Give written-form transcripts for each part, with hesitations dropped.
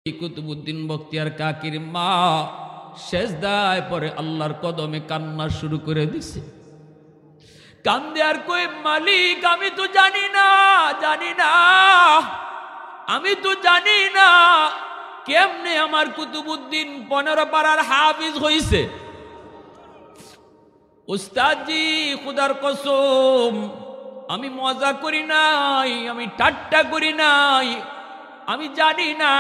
কুতুবউদ্দিন বখতিয়ার কাকির মা সেজদায় পরে আল্লাহর কদমে কান্না শুরু করে দিছে। কান্দে আর কই, মালিক আমি তো জানি না আমি তো জানি না কেমনে আমার কুতুবউদ্দিন 15 পারার হাফিজ হইছে। উস্তাদজি খুদার কসম আমি মজা করি নাই, আমি ঠাট্টা করি নাই, আমি জানি না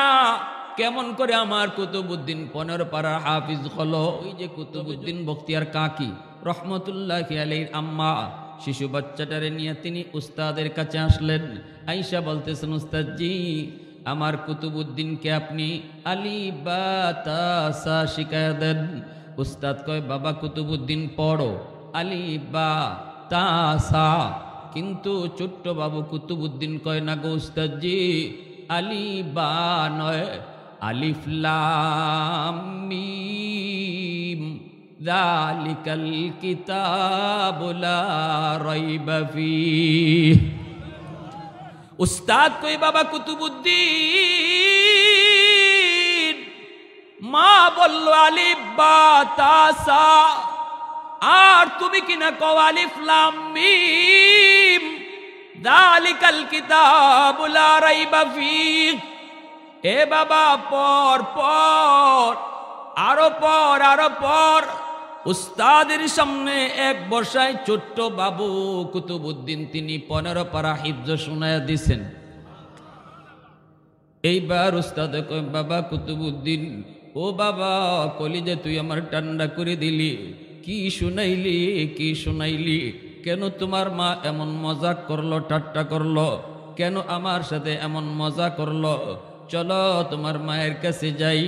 কেমন করে আমার কুতুবউদ্দিন 15 পারার হাফিজ হলো। ওই যে কুতুবউদ্দিন বখতিয়ার কাকি রহমতুল্লাহি আলাইহির আম্মা শিশু বাচ্চাটারে নিয়ে তিনি উস্তাদের কাছে আসলেন। আয়েশা বলতেছেন, উস্তাদজি আমার কুতুবউদ্দিনকে আপনি আলিফ বা তা সা শিখায়া দেন। উস্তাদ কয়, বাবা কুতুবউদ্দিন পড়ো আলিফ বা তা সা। কিন্তু ছোট্ট বাবু কুতুবউদ্দিন কয়, না গো উস্তাদজি আলিফ বা নয়, আলিফ লাম মিম যালিকাল কিতাবু লা রাইবা ফীহ। উস্তাদ কই, বাবা কুতুবউদ্দিন মা বলল আলিফ বা তা সা, আর তুমি কিনা কও আলিফ লাম মিম যালিকাল কিতাবু লা রাইবা ফীহ। এ বাবা পর পর আরো পর। উস্তাদের সামনে এক বসায় ছোট্ট বাবু কুতুবউদ্দিন তিনি 15 পারা হিফজ শোনায়া দিছেন। এইবার উস্তাদ কয়, বাবা কুতুবউদ্দিন, ও বাবা কলিজা তুই আমার ঠান্ডা করে দিলি, কি শুনাইলি, কেন তোমার মা এমন মজাক করলো, ঠাট্টা করলো, কেন আমার সাথে এমন মজা করলো? চলো তোমার মায়ের কাছে যাই।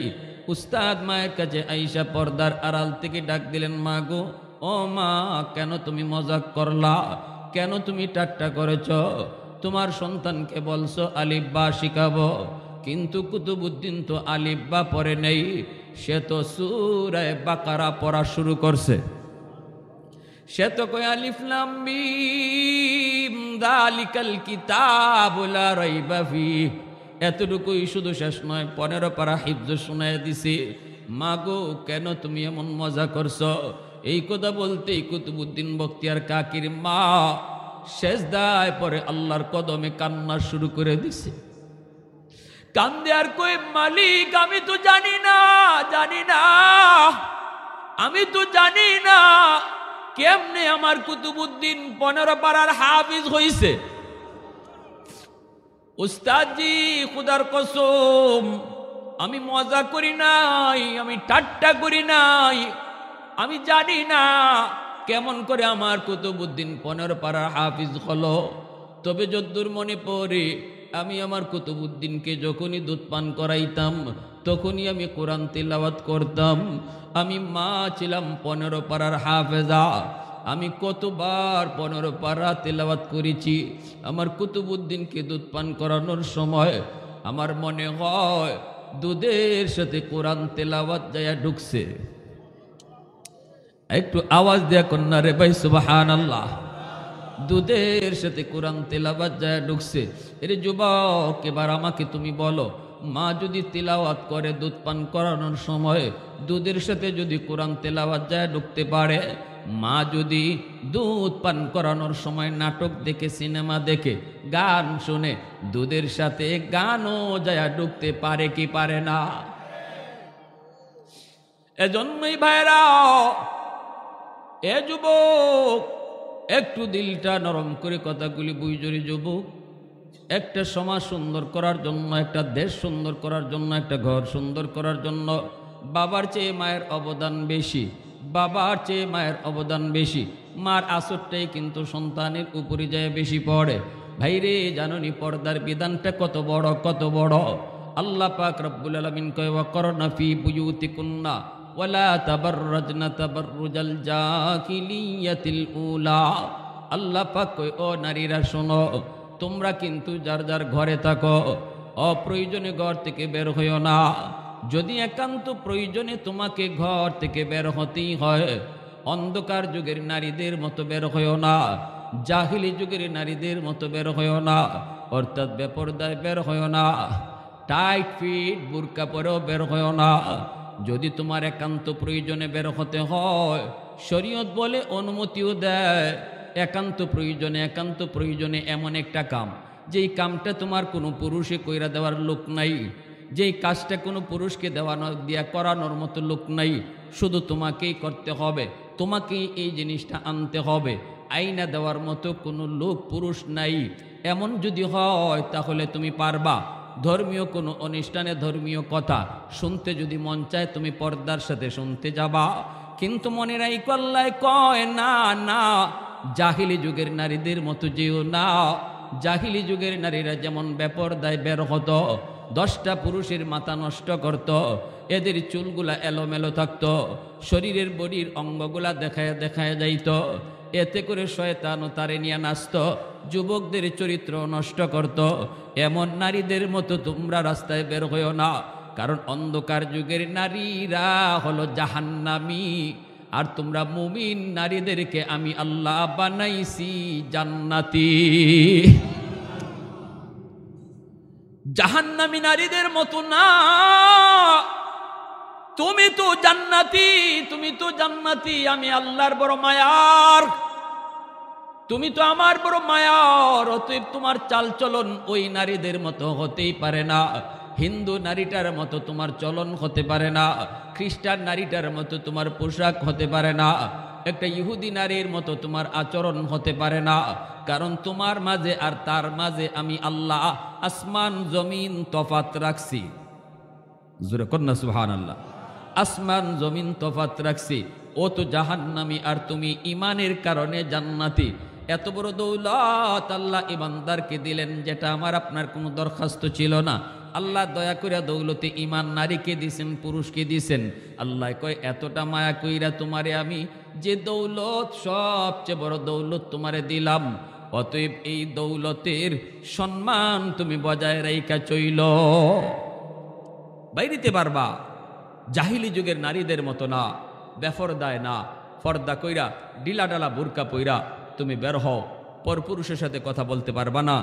উস্তাদ মায়ের কাছে আইসা পর্দার আড়াল থেকে ডাক দিলেন, মা গো, ও মা কেন তুমি মজাক করলা, কেন তুমি ঠাট্টা করেছ? তোমার সন্তানকে বলছো আলিফ বা শিখাবো, কিন্তু কুতুবউদ্দিন তো আলিফ বা পড়ে নেই, সে তো সূরা বাকারা পড়া শুরু করছে। সে তো কয় আলিফ লাম মিম যালিকাল কিতাবু লা রাইবা ফীহ। এতটুকুই শুধু শেষ নয়, 15 পারা হিফজ শোনায় দিছি। মা গো কেন তুমি এমন মজা করছো? এই কথা বলতেই কুতুবউদ্দিন বখতিয়ার কাকির মা সেজদায় পরে আল্লাহর কদমে কান্না শুরু করে দিছে। কান্দে আর কই, মালিক আমি তো জানি না আমি তো জানি না কেমনে আমার কুতুবউদ্দিন 15 পারার হাফিজ হইছে। উস্তাদজি খুদার কসম আমি মজা করি নাই, আমি ঠাট্টা করি নাই, আমি জানি না কেমন করে আমার কুতুবউদ্দিন 15 পারার হাফিজ হলো। তবে যদ্দূর মনে পড়ে আমি আমার কুতুবউদ্দিনকে যখনই দুধ পান করাইতাম তখনই আমি কোরআন তিলাওয়াত করতাম। আমি মা ছিলাম 15 পারার হাফেজা, আমি কতবার 15 পারা তেলাওয়াত করেছি। আমার কুতুবউদ্দিনকে দুধ পান করানোর সময় আমার মনে হয় দুধের সাথে কোরআন তেলাওয়াত যায়া ঢুকছে। একটু আওয়াজ দেয়া কন্যা রে ভাই সুবহানাল্লাহ। দুধের সাথে কোরআন তেলাওয়াত যায়া ঢুকছে। এরে যুবক, এবার আমাকে তুমি বলো, মা যদি তেলাওয়াত করে দুধ পান করানোর সময় দুধের সাথে যদি কোরআন তেলাওয়াত যায়া ঢুকতে পারে, মা যদি দুধ পান করানোর সময় নাটক দেখে, সিনেমা দেখে, গান শুনে দুধের সাথে গানও যায়া ঢুকতে পারে কি পারে না? এজন্যই ভাইরা, এ যুবক একটু দিলটা নরম করে কথাগুলি বুঝরি। যুবক, একটা সমাজ সুন্দর করার জন্য, একটা দেশ সুন্দর করার জন্য, একটা ঘর সুন্দর করার জন্য বাবার চেয়ে মায়ের অবদান বেশি, বাবার চেয়ে মায়ের অবদান বেশি। মার আসরটাই কিন্তু সন্তানের উপরে যায় বেশি পড়ে। ভাইরে জাননি পর্দার বিধানটা কত বড়। আল্লাহ পাক রব্বুল আলামিন কয়, ওয়াকরনা ফি বুয়ুতিকুন্না ওয়ালা তাবাররাজনা তাবাররুজাল জাহিলিয়াতিল উলা। আল্লাহ পাক কয়, ও নারীরা শোনো, তোমরা কিন্তু যার যার ঘরে থাকো, অপ্রয়োজনে ঘর থেকে বের হইও না। যদি একান্ত প্রয়োজনে তোমাকে ঘর থেকে বের হতেই হয়, অন্ধকার যুগের নারীদের মতো বের হইও না, জাহিলি যুগের নারীদের মতো বের হইও না, অর্থাৎ বেপরদায় বের হইও না। টাইট ফিট বুরকা পরেও বের হয় না। যদি তোমার একান্ত প্রয়োজনে বের হতে হয়, শরীয়ত বলে অনুমতিও দেয়। একান্ত প্রয়োজনে এমন একটা কাম, যেই কামটা তোমার কোনো পুরুষে কইরা দেওয়ার লোক নাই, যেই কাজটা কোনো পুরুষকে দিয়া করানোর মতো লোক নাই, শুধু তোমাকেই করতে হবে, তোমাকেই এই জিনিসটা আনতে হবে, আইনা দেওয়ার মতো কোনো লোক পুরুষ নাই। এমন যদি হয় তাহলে তুমি পারবা। ধর্মীয় কোনো অনুষ্ঠানে ধর্মীয় কথা শুনতে যদি মন চায়, তুমি পর্দার সাথে শুনতে যাবা। কিন্তু মনে রাখো, আল্লাহ কয় না, না, জাহিলি যুগের নারীদের মতো যেও না। জাহিলি যুগের নারীরা যেমন বেপরদায় বের হতো, 10টা পুরুষের মাথা নষ্ট করত, এদের চুলগুলা এলোমেলো থাকতো, শরীরের বডির অঙ্গগুলা দেখায় যাইত, এতে করে শয়তানও তারে নিয়ে নাচত, যুবকদের চরিত্র নষ্ট করত। এমন নারীদের মতো তোমরা রাস্তায় বের হইও না, কারণ অন্ধকার যুগের নারীরা হলো জাহান্নামী। আর তোমরা মুমিন নারীদেরকে আমি আল্লাহ বানাইছি জান্নাতি। জাহান্নামী নারীদের মতো না, তুমি তো জান্নাতি, আমি আল্লাহর বড় মায়ার, তুমি তো আমার বড় মায়ার। অতএব তোমার চালচলন ওই নারীদের মতো হতেই পারে না। হিন্দু নারীটার মতো তোমার চলন হতে পারে না, খ্রিস্টান নারীটার মতো তোমার পোশাক হতে পারে না, একটা ইহুদি নারীর মতো তোমার আচরণ হতে পারে না। কারণ তোমার মাঝে আর তার মাঝে আমি আল্লাহ আসমান জমিন তফাত রাখছি। জোরে কন্যা সুবহানাল্লাহ। আসমান জমিন তফাত রাখছি। ও তো জাহান্নামী আর তুমি ইমানের কারণে জান্নাতি। এত বড় দৌলত আল্লাহ ইমানদারকে দিলেন, যেটা আমার আপনার কোনো দরখাস্ত ছিল না। আল্লাহ দয়া কইরা দৌলতে ইমান নারীকে দিছেন, পুরুষকে দিছেন। আল্লাহ কয়, এতটা মায়া কইরা তোমারে আমি যে দৌলত, সবচেয়ে বড় দৌলত তোমারে দিলাম, অতএব এই দৌলতের সম্মান তুমি বজায় রাইখা চইল। বাইরিতে পারবা। জাহিলি যুগের নারীদের মতো না, বেফরদায় না, ফর্দা কইরা ডিলাডালা বুরকা পইরা তুমি বের হও। পরপুরুষের সাথে কথা বলতে পারবা না।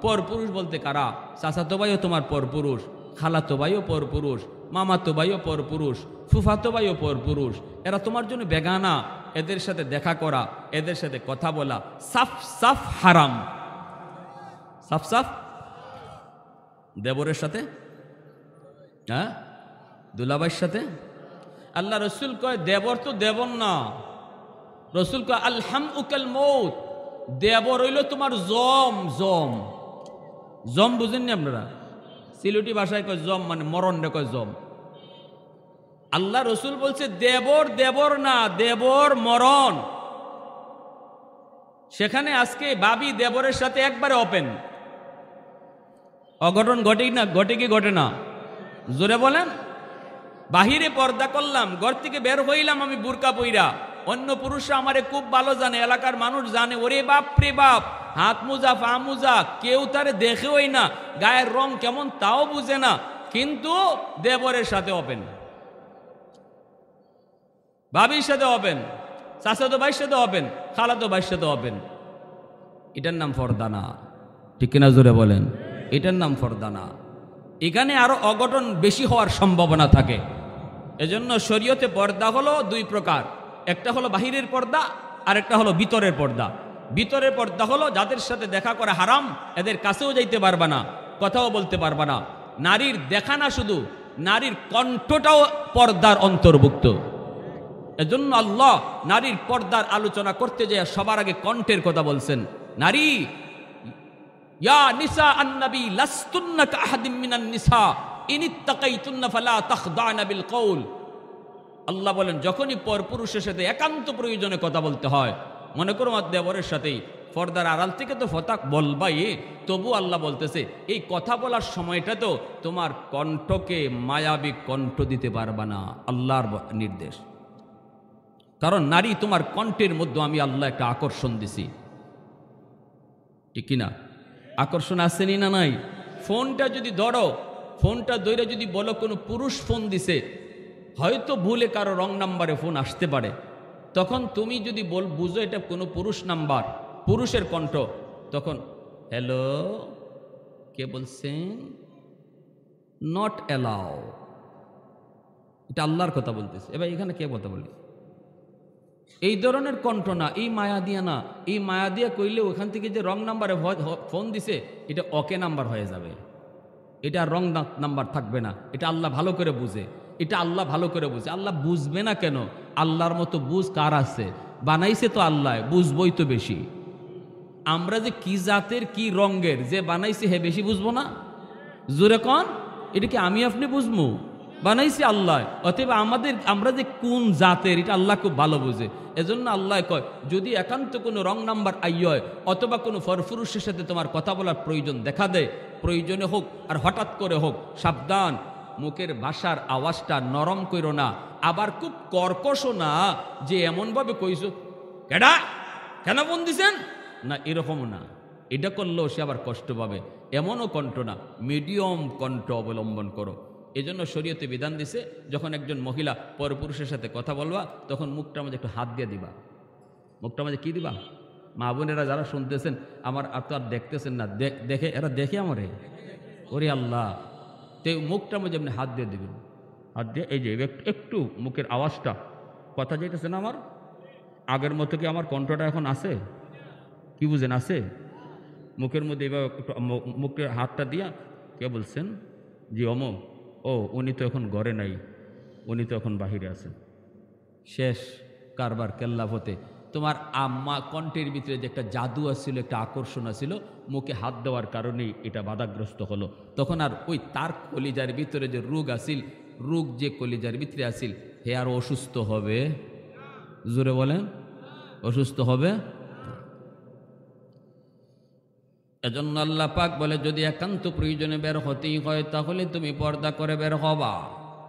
পরপুরুষ বলতে কারা? চাচাতো ভাইও তোমার পরপুরুষ, খালাতো ভাইও পরপুরুষ, মামাতো ভাইও পরপুরুষ, ফুফাতো ভাইও পরপুরুষ। এরা তোমার জন্য বেগানা। এদের সাথে দেখা করা, এদের সাথে কথা বলা সাফ সাফ হারাম। সাফ সাফ। দেবরের সাথে, হ্যাঁ, দুলাভাইয়ের সাথে। আল্লাহ রসুল কয়, দেবর তো দেবর না। রসুল কয়, আলহাম উকাল মৌত। দেবর হইল তোমার জম। জম জম বুঝেননি আপনারা? সিলেটি ভাষায় কয় জম, মানে মরণ রে কয় জম। আল্লাহ রসুল বলছে দেবর দেবর না, দেবর মরণ। সেখানে আজকে ভাবি দেবরের সাথে একবারে ওপেন। অঘটন ঘটে না? ঘটে কি ঘটে না? জোরে বলেন। বাহিরে পর্দা করলাম, ঘর থেকে বের হইলাম আমি বুরকা পইরা, অন্য পুরুষরা আমারে খুব ভালো জানে, এলাকার মানুষ জানে, ওরে বাপ রে বাপ, হাত মোজা পা মোজা, কেউ তারে দেখেওই না, গায়ের রং কেমন তাও বুঝে না, কিন্তু দেবরের সাথে ওপেন, ভাবির সাথে ওপেন, চাচাতো ভাইয়ের সাথে ওপেন, খালাতো ভাইয়ের সাথে ওপেন। এটার নাম পর্দা না। ঠিক কিনা জোরে বলেন? এটার নাম পর্দা না। এখানে আরো অঘটন বেশি হওয়ার সম্ভাবনা থাকে। এজন্য শরীয়তে পর্দা হলো দুই প্রকার, একটা হলো বাহিরের পর্দা, আর একটা হলো ভিতরের পর্দা। ভিতরের পর্দা হলো যাদের সাথে দেখা করা হারাম, এদের কাছেও যাইতে পারবা না, কথাও বলতে পারবা না। নারীর দেখা না, শুধু নারীর কণ্ঠটাও পর্দার অন্তর্ভুক্ত। এজন্য আল্লাহ নারীর পর্দার আলোচনা করতে যায় সবার আগে কণ্ঠের কথা বলছেন। নারী, ইয়া নিসা আন-নবী লাস্তুন্না কাআহাদিম মিনান নিসা ইনিত্তাকাইতুন্না ফালা তাখদানা বিল কওল। আল্লাহ বলেন, যখনই পরপুরুষের সাথে একান্ত প্রয়োজনে কথা বলতে হয়, মনে করো আমার দেবরের সাথেই, পর্দার আড়াল থেকে তো ফতাক বলবাই, তবু আল্লাহ বলতেছে এই কথা বলার সময়টা তো তোমার কণ্ঠকে মায়াবী কণ্ঠ দিতে পারবা না, আল্লাহর নির্দেশ। কারণ নারী, তোমার কণ্ঠের মধ্যে আমি আল্লাহ একটা আকর্ষণ দিছি। ঠিক কিনা? আকর্ষণ আসেনি না নাই? ফোনটা যদি ধরো, ফোনটা ধরে যদি বলো কোনো পুরুষ ফোন দিছে, হয়তো ভুলে কারো রং নাম্বারে ফোন আসতে পারে, তখন তুমি যদি বুঝো এটা কোনো পুরুষ নাম্বার, পুরুষের কণ্ঠ, তখন হ্যালো, কে বলছেন? Not allow. এটা আল্লাহর কথা বলতেছে। এবার এখানে কে কথা বলি? এই ধরনের কণ্ঠ না, এই মায়া দিয়া না। এই মায়া দিয়া কইলে ওখান থেকে যে রং নাম্বারে ফোন দিছে এটা ওকে নাম্বার হয়ে যাবে, এটা রং নাম্বার থাকবে না। এটা আল্লাহ ভালো করে বুঝে, এটা আল্লাহ ভালো করে বুঝে। আল্লাহ বুঝবে না কেন? আল্লাহর মতো বুঝ কার আছে? বানাইছে তো আল্লাহ, বুঝবই তো বেশি। আমরা যে কি জাতের কি রঙের যে বানাইছে হে বেশি বুঝবো না? জোরে কন, এটা কি আমি আপনি বুঝবো? বানাইছে আল্লাহ। অতএব আমরা যে কোন জাতের এটা আল্লাহ খুব ভালো বুঝে। এজন্য আল্লাহ কয়, যদি একান্ত কোনো রং নাম্বার আইয় অথবা কোনো ফরফুরুষের সাথে তোমার কথা বলার প্রয়োজন দেখা দেয়, প্রয়োজনে হোক আর হঠাৎ করে হোক, সাবধান, মুখের ভাষার আওয়াজটা নরম করো না, আবার খুব কর্কশও না যে এমনভাবে কইছো কেডা কেন ফোন দিছেন না, এরকমও না। এটা করলেও সে আবার কষ্ট পাবে, এমনও কণ্ঠ না। মিডিয়াম কণ্ঠ অবলম্বন করো। এজন্য শরীয়তে বিধান দিছে, যখন একজন মহিলা পরপুরুষের সাথে কথা বলবা তখন মুখটার মাঝে একটু হাত দিয়ে দিবা। মুখটার মাঝে কি দিবা? মা বোনেরা যারা শুনতেছেন আমার আর তো আর দেখতেছেন না, দেখে এরা দেখে আমারে, ওরে আল্লাহ, তো মুখটার মাঝে আপনি হাত দিয়ে দিবেন। হাত দিয়ে এই যে একটু মুখের আওয়াজটা, কথা যেতেছে না আমার আগের মতো, কি আমার কণ্ঠটা এখন আছে? কি বুঝেন আছে? মুখের মধ্যে এবার একটু মুখের হাতটা দিয়া, কে বলছেন? জি অমুক। ও উনি তো এখন ঘরে নাই, উনি তো এখন বাহিরে আছেন। শেষ কারবার কেল্লা হতে। তোমার আম্মা কণ্ঠের ভিতরে যে একটা জাদু আসছিল, একটা আকর্ষণ আসছিল, মুখে হাত দেওয়ার কারণেই এটা বাধাগ্রস্ত হলো। তখন আর ওই তার কলিজার ভিতরে যে রোগ আসিল, রোগ যে কলিজার ভিতরে আসিল, হে আর অসুস্থ হবে? জোরে বলেন, অসুস্থ হবে? এজন্য আল্লাহ পাক বলে, যদি একান্ত প্রয়োজনে বের হতেই হয় তাহলে তুমি পর্দা করে বের হবা।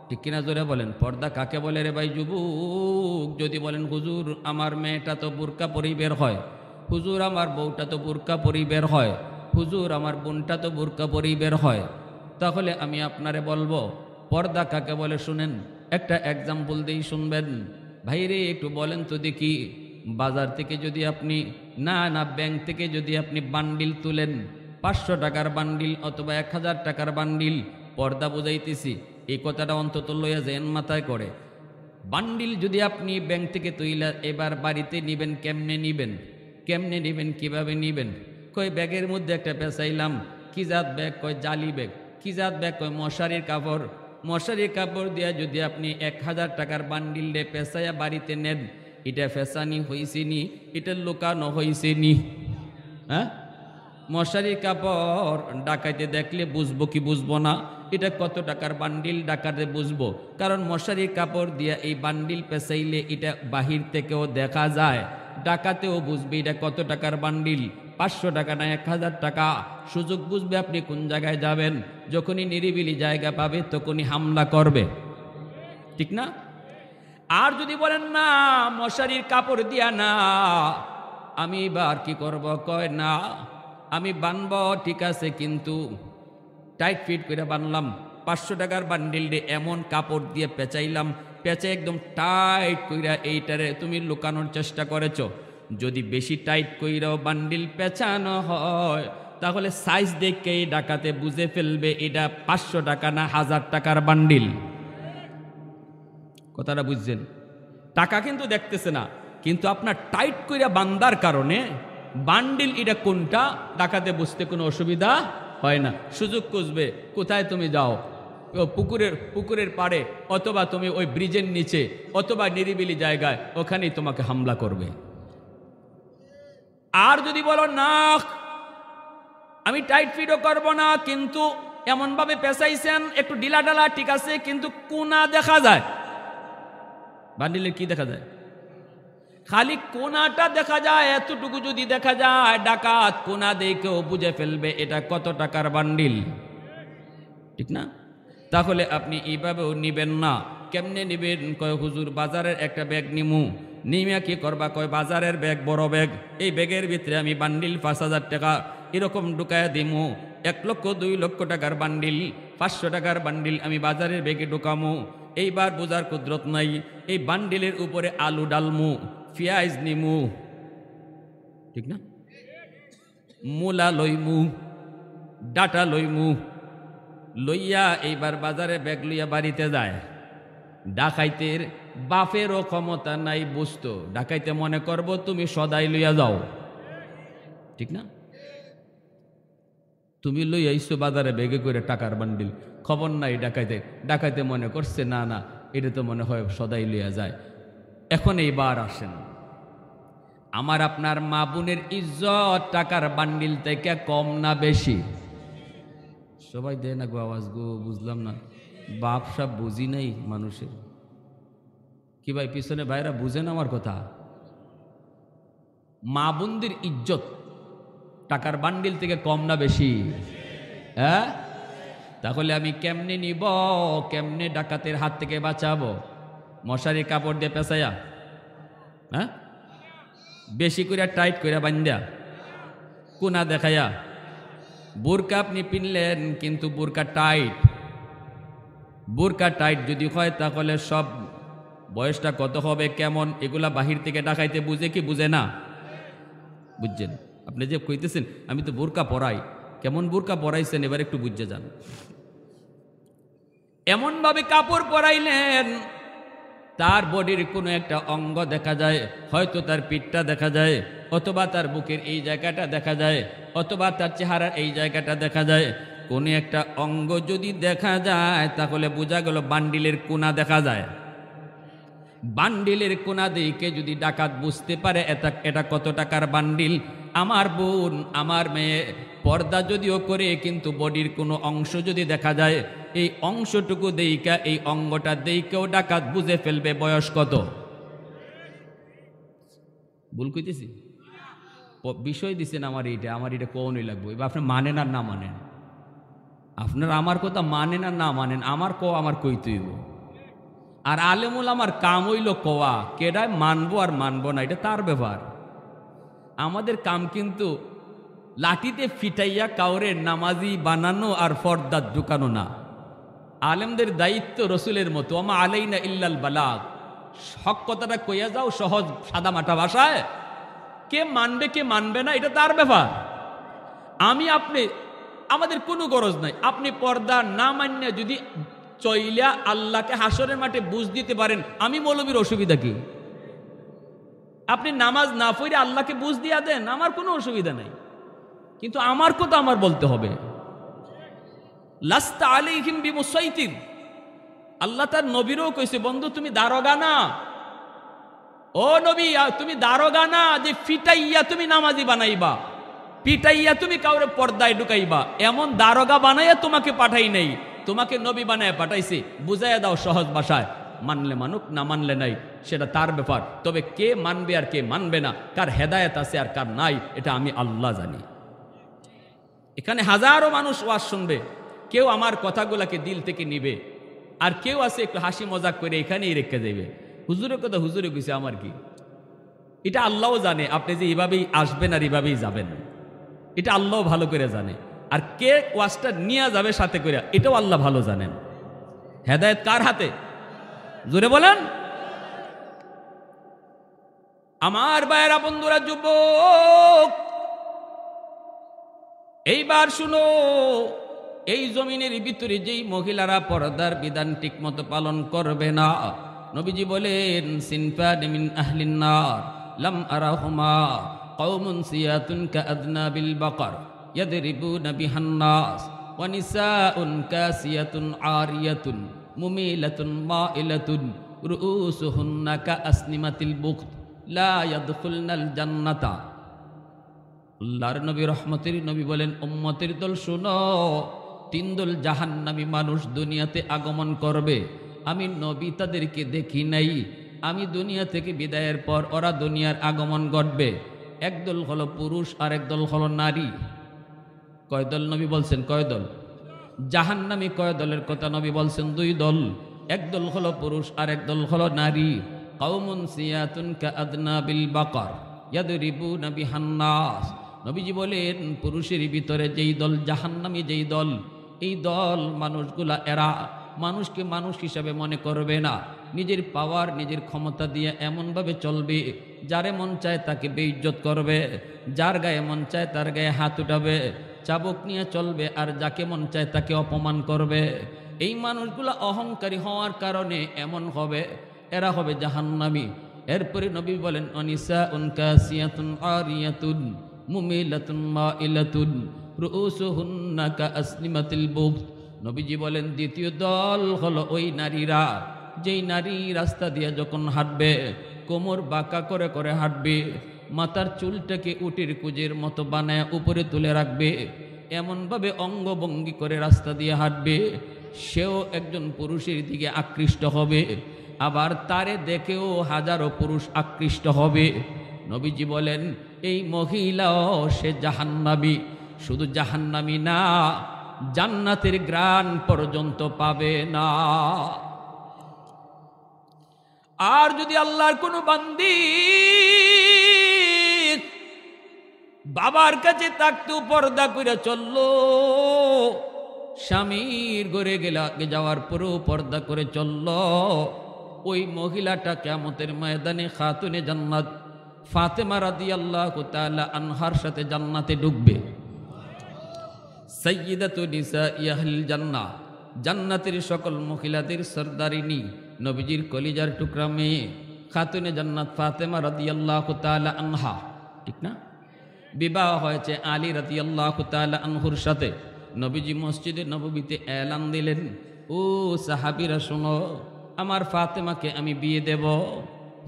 ঠিক কিনা জোরে বলেন? পর্দা কাকে বলে রে ভাই যুবক? যদি বলেন হুজুর আমার মেয়েটা তো বুরকা পরেই বের হয়, হুজুর আমার বউটা তো বুরকা পরেই বের হয়, হুজুর আমার বোনটা তো বুরকা পরেই বের হয়, তাহলে আমি আপনারে বলবো পর্দা কাকে বলে শুনেন। একটা এক্সাম্পল দিই, শুনবেন। ভাইরে একটু বলেন তো দেখি, বাজার থেকে যদি আপনি না ব্যাংক থেকে যদি আপনি বান্ডিল তুলেন, 500 টাকার বান্ডিল অথবা 1000 টাকার বান্ডিল, পর্দা বুঝাইতেছি, এই কথাটা অন্তত লইয়া যেন মাথায় করে। বান্ডিল যদি আপনি ব্যাংক থেকে তুইলা এবার বাড়িতে নিবেন, কেমনে নিবেন? কেমনে নিবেন? কিভাবে নিবেন? কই ব্যাগের মধ্যে একটা পেঁচাইলাম। কি জাত ব্যাগ? কয় জালি ব্যাগ। কি জাত ব্যাগ? কয় মশারির কাপড়। মশারির কাপড় দিয়া যদি আপনি 1000 টাকার বান্ডিল দিয়ে পেঁচাইয়া বাড়িতে নেন, এটা ফেসানি হয়েছে নি? এটা লুকানো হয়েছে নি? হ্যাঁ, মশারির কাপড় ডাকাইতে দেখলে বুঝবো কি বুঝবো না এটা কত টাকার বান্ডিল? ডাকাতে বুঝবো, কারণ মশারির কাপড় দিয়া এই বান্ডিল পেঁচাইলে এটা বাহির থেকেও দেখা যায়, ডাকাতেও বুঝবে এটা কত টাকার বান্ডিল, 500 টাকা না 1000 টাকা। সুযোগ বুঝবে আপনি কোন জায়গায় যাবেন, যখনই নিরিবিলি জায়গা পাবে তখনই হামলা করবে, ঠিক না? আর যদি বলেন না মশারির কাপড় দিয়া না, আমি এবার কি করব? কয় না আমি বানব, ঠিক আছে, কিন্তু টাইট ফিট করে বানলাম। 500 টাকার বান্ডিল দিয়ে এমন কাপড় দিয়ে পেঁচাইলাম, পেঁচে একদম টাইট কইরা এইটারে তুমি লুকানোর চেষ্টা করেছ। যদি বেশি টাইট কইরাও বান্ডিল পেঁচানো হয় তাহলে সাইজ দেখে ডাকাতে বুঝে ফেলবে এটা 500 টাকা না 1000 টাকার বান্ডিল। কথাটা বুঝছেন? টাকা কিন্তু দেখতেছে না, কিন্তু আপনার টাইট কইরা বান্দার কারণে বান্ডিল এটা কোনটা ডাকাতে বুঝতে কোনো অসুবিধা হয় না। সুযোগ খুঁজবে, কোথায় তুমি যাও, পুকুরের পাড়ে অথবা তুমি ওই ব্রিজের নিচে অথবা নিরিবিলি জায়গায়, ওখানেই তোমাকে হামলা করবে। আর যদি বলো না আমি টাইট ফিটও করবো না, কিন্তু এমনভাবে পেঁচাইছেন একটু ডিলা ডালা, ঠিক আছে, কিন্তু কোনা দেখা যায়, বান্ডিলের কি দেখা যায়? খালি কোনাটা দেখা যায়, এতটুকু যদি দেখা যায় ডাকাত কোনা দেখেও বুঝে ফেলবে এটা কত টাকার বান্ডিল, ঠিক না? তাহলে আপনি এইভাবেও নিবেন না। কেমনে নিবেন? কয় হুজুর বাজারের একটা ব্যাগ নিমু। নিমিয়া কি করবা? কয় বাজারের ব্যাগ, বড় ব্যাগ, এই ব্যাগের ভিতরে আমি বান্ডিল 5000 টাকা এরকম ঢুকায়া দিমু। 1 লক্ষ 2 লক্ষ টাকার বান্ডিল, 500 টাকার বান্ডিল আমি বাজারের ব্যাগে ঢুকামু। এইবার বোঝার কুদরত নাই, এই বান্ডিলের উপরে আলু ডালমু, পেঁয়াজ নিমু, ঠিক না, মূলা লইমু, ডাটা লইমু, লইয়া এইবার বাজারে ব্যাগ লইয়া বাড়িতে যায়। ডাকাইতের বাপেরও ক্ষমতা নাই বুঝতো, ডাকাইতে মনে করব তুমি সদাই লইয়া যাও, ঠিক না? তুমি লই আইসো বাজারে বেগে করে টাকার বান্ডিল, খবর নাই ডাকাইতে। ডাকাইতে মনে করছে না না, এটা তো মনে হয় সদাই লইয়া যায়। এখন এইবার আসেন, আমার আপনার মা বোনের ইজ্জত টাকার বান্ডিল থেকে কম না বেশি? সবাই দেয় না গো আওয়াজ গো, বুঝলাম না। বাপ সব বুঝি নাই মানুষের। কি ভাই পিছনে ভাইরা বুঝেন আমার কথা? মা বোনদের ইজ্জত টাকার বান্ডিল থেকে কম না বেশি? হ্যাঁ, তাহলে আমি কেমনে নিব, কেমনে ডাকাতের হাত থেকে বাঁচাবো? মশারি কাপড় দিয়ে পেঁচাইয়া, হ্যাঁ, বেশি করে টাইট করে বান্ধা, কোনা দেখাইয়া। বোরকা আপনি পিনলেন কিন্তু বোরকা টাইট। বোরকা টাইট যদি হয় তাহলে সব বয়সটা কত হবে, কেমন, এগুলা বাহির থেকে ডাকাইতে বুঝে কি বুঝে না? বুঝছেন? আপনি যে কইতেছেন আমি তো বোরকা পরাই, কেমন বোরকা পরাইছেন এবার একটু বুঝে যান। এমন ভাবে কাপড় পরাইলেন তার বডির কোনো একটা অঙ্গ দেখা যায়, হয়তো তার পিঠটা দেখা যায়, অথবা তার বুকের এই জায়গাটা দেখা যায়, অথবা তার চেহারার এই জায়গাটা দেখা যায়। কোনো একটা অঙ্গ যদি দেখা যায় তাহলে বোঝা গেল বান্ডিলের কোনা দেখা যায়। বান্ডিলের কোনা দিকে যদি ডাকাত বুঝতে পারে এটা কত টাকার বান্ডিল, আমার বোন আমার মেয়ে পর্দা যদিও করে কিন্তু বডির কোনো অংশ যদি দেখা যায়, এই অংশটুকু দেইকা, এই অঙ্গটা দেইকেও ডাকাত বুঝে ফেলবে বয়স কত। ভুল কইতেছি? বিষয় দিচ্ছেন আমার এটা কোনই লাগবে। এবার আপনি মানেন আর না মানেন, আপনার আমার কথা মানেন আর না মানেন, আমার কইতেইব। আর আলেমুল আমার কাম হইল কোয়া, কেডায় মানবো আর মানবো না এটা তার ব্যাপার। আমাদের কাম কিন্তু লাঠিতে ফিটাইয়া কাউরে নামাজি বানানো আর ফরদাত ঢুকানো না। আলেমদের দায়িত্ব রসুলের মতো, আমা আলাইনা ইল্লাল বালাগ, হক কথাটা কইয়া যাও সহজ সাদা মাটা ভাষায়। কে মানবে কে মানবে না এটা তার ব্যাপার। আমি আপনি আমাদের কোনো গরজ নাই। আপনি পর্দা না মান্য যদি চইলা আল্লাহকে হাসরের মাঠে বুঝ দিতে পারেন, আমি মৌলবীর অসুবিধা কি? আপনি নামাজ না পড়ে আল্লাহকে বুঝ দিয়া দেন, আমার কোনো অসুবিধা নাই, কিন্তু আমার কথা আমার বলতে হবে। লাস্তা আলাইহিম বিমুসাইতির, আল্লাহ তার নবীরও কইছে বন্ধু তুমি দারোগা না, ও নবী তুমি দারোগা না যে ফিটাইয়া তুমি নামাজি বানাইবা, পিটাইয়া তুমি কাউরে পর্দায় ঢুকাইবা। এমন দারোগা বানাইয়া তোমাকে পাঠাই নাই, তোমাকে নবী বানায় পাঠাইছে। বুঝাইয়া দাও সহজ ভাষায়, মানলে মানুক না মানলে নাই সেটা তার ব্যাপার। তবে কে মানবে আর কে মানবে না, কার হেদায়েত আছে আর কার নাই, এটা আমি আল্লাহ জানি। এখানে হাজারো মানুষ ওয়াজ শুনবে, কেউ আমার কথাগুলাকে দিল থেকে নিবে, আর কেউ আছে একটু হাসি মজাক করে এখানেই রেখে দেবে। হুজুরের কথা হুজুরে কইছে, আমার কি? এটা আল্লাহও জানে আপনি যে এভাবেই আসবেন আর এভাবেই যাবেন, এটা আল্লাহ ভালো করে জানে। আর কে ওয়াজটা নিয়ে যাবে সাথে করে, এটাও আল্লাহ ভালো জানেন। হেদায়েত কার হাতে? জোরে বলেন। আমার ভাইয়েরা, বন্ধুরা, যুবক, এইবার শুনো, এই জমিনের ভিতরে যেই মহিলারা পর্দার বিধান ঠিক মতো পালন করবে না, নবীজি বলেন সিনফান মিন আহলিন নার লাম আরাহুমা কওমুন সিয়াতুন কাআদনাবিল বাকার ইয়াদরিবুনা বিহান নাস ওয়া নিসাউন কাসিয়াতুন আরিয়াতুন মুমিলাতুন মাইলাতুন রুউসুহুন্না কাআসনিমাতিল বুখত লা ইয়াদখুলনাল জান্নাতা। আল্লাহর নবী রহমতের নবী বলেন, উম্মতের দল শুনো, 3 দল জাহান্নামী মানুষ দুনিয়াতে আগমন করবে। আমি নবী তাদেরকে দেখি নাই, আমি দুনিয়া থেকে বিদায়ের পর ওরা দুনিয়ার আগমন ঘটবে। একদল হলো পুরুষ আর একদল হলো নারী। কয় দল নবী বলছেন? কয় দল? জাহান্নামী কয় দলের কথা নবী বলছেন? 2 দল। একদল হলো পুরুষ আর একদল হলো নারী। কওমুন সিয়াতুন কাআদনাবিল বাকার ইয়াদরিবুনা বিহান নাস। নবীজি বলেন পুরুষের ভিতরে যেই দল জাহান্নামী, যেই দল, এই দল মানুষগুলা এরা মানুষকে মানুষ হিসাবে মনে করবে না, নিজের পাওয়ার নিজের ক্ষমতা দিয়ে এমনভাবে চলবে, যারে মন চায় তাকে বেইজ্জত করবে, যার গায়ে মন চায় তার গায়ে হাত উঠাবে, চাবুক নিয়ে চলবে আর যাকে মন চায় তাকে অপমান করবে। এই মানুষগুলো অহংকারী হওয়ার কারণে এমন হবে, এরা হবে জাহান্নামী। এরপরে নবী বলেন অনিসাউন কাসিয়াতুন আরিয়াতুন মুমিলাতুন মাইলাতুন রুউসুহুন্না কাসনিমাতিল বুখত। নবীজি বলেন দ্বিতীয় দল হলো ওই নারীরা, যেই নারী রাস্তা দিয়ে যখন হাঁটবে কোমর বাঁকা করে করে হাঁটবে, মাথার চুলটাকে উটির কুজের মতো বানায় উপরে তুলে রাখবে, এমনভাবে অঙ্গভঙ্গি করে রাস্তা দিয়ে হাঁটবে, সেও একজন পুরুষের দিকে আকৃষ্ট হবে, আবার তারে দেখেও হাজারো পুরুষ আকৃষ্ট হবে। নবীজি বলেন এই মহিলাও সে জাহান্নামী। শুধু জাহান্নামী না, জান্নাতের গ্রাণ পর্যন্ত পাবে না। আর যদি আল্লাহর কোনো বান্দি বাবার কাছে থাকতেও পর্দা করে চললো, স্বামীর ঘরে যাওয়ার পরেও পর্দা করে চললো, ওই মহিলাটা কিয়ামতের ময়দানে খাতুনে জান্নাত ফাতেমা রাদিয়াল্লাহু তাআলা আনহার সাথে জান্নাতে ঢুকবে। সাইয়্যিদাতু নিসাই আহলিল জান্নাহ, জান্নাতের সকল মহিলাদের সরদারিনী, নবীজির কলিজার টুকরা মেয়ে খাতুনে জান্নাত ফাতেমা রাদিয়াল্লাহু তাআলা আনহা, ঠিক না? বিবাহ হয়েছে আলী রাদিয়াল্লাহু তাআলা আনহুর সাথে। নবীজি মসজিদে নববীতে এলান দিলেন, ও সাহাবীরা শোনো, আমার ফাতেমাকে আমি বিয়ে দেব।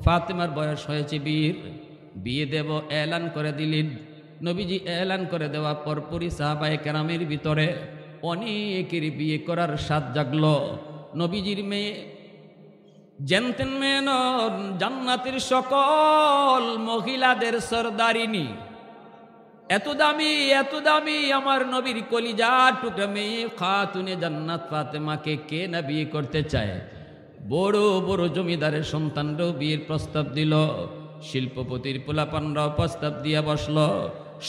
ফাতেমার বয়স হয়েছে বিয়ে দেব এলান করে দিলেন। নবীজি এলান করে দেওয়ার পরপরই সাহাবায়ে কেরামের ভিতরে অনেকেরই বিয়ে করার স্বাদ জাগলো। নবীজির মেয়ে জানতেন মেয়ে নন, জান্নাতের সকল মহিলাদের সরদারিনী, এত দামি আমার নবীর কলিজা টুকরা মেয়ে খাতুনে জান্নাত ফাতেমাকে কে না বিয়ে করতে চায়? বড় বড় জমিদারের সন্তানরাও বিয়ের প্রস্তাব দিল, শিল্পপতির পোলাপানরাও প্রস্তাব দিয়া বসল,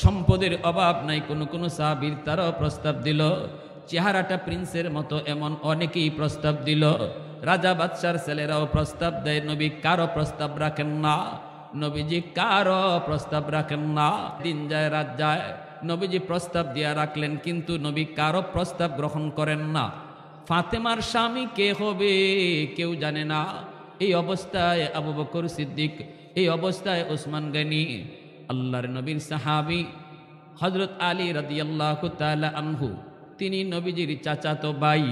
সম্পদের অভাব নাই কোনো সাহাবীর তারাও প্রস্তাব দিল, চেহারাটা প্রিন্সের মতো এমন অনেকেই প্রস্তাব দিল, রাজা বাদশার ছেলেরাও প্রস্তাব দেয়। নবী কারো প্রস্তাব রাখেন না, নবীজি কারো প্রস্তাব রাখেন না। দিন যায় রাত যায়, নবীজি প্রস্তাব দিয়া রাখলেন, কিন্তু নবী কারো প্রস্তাব গ্রহণ করেন না। ফাতেমার স্বামী কে হবে কেউ জানে না। এই অবস্থায় আবু বকর সিদ্দিক, এই অবস্থায় ওসমান গনি, আল্লাহর নবীর সাহাবী হযরত আলী রাদিয়াল্লাহু তাআলা আনহু, তিনি নবীজির চাচাতো ভাই,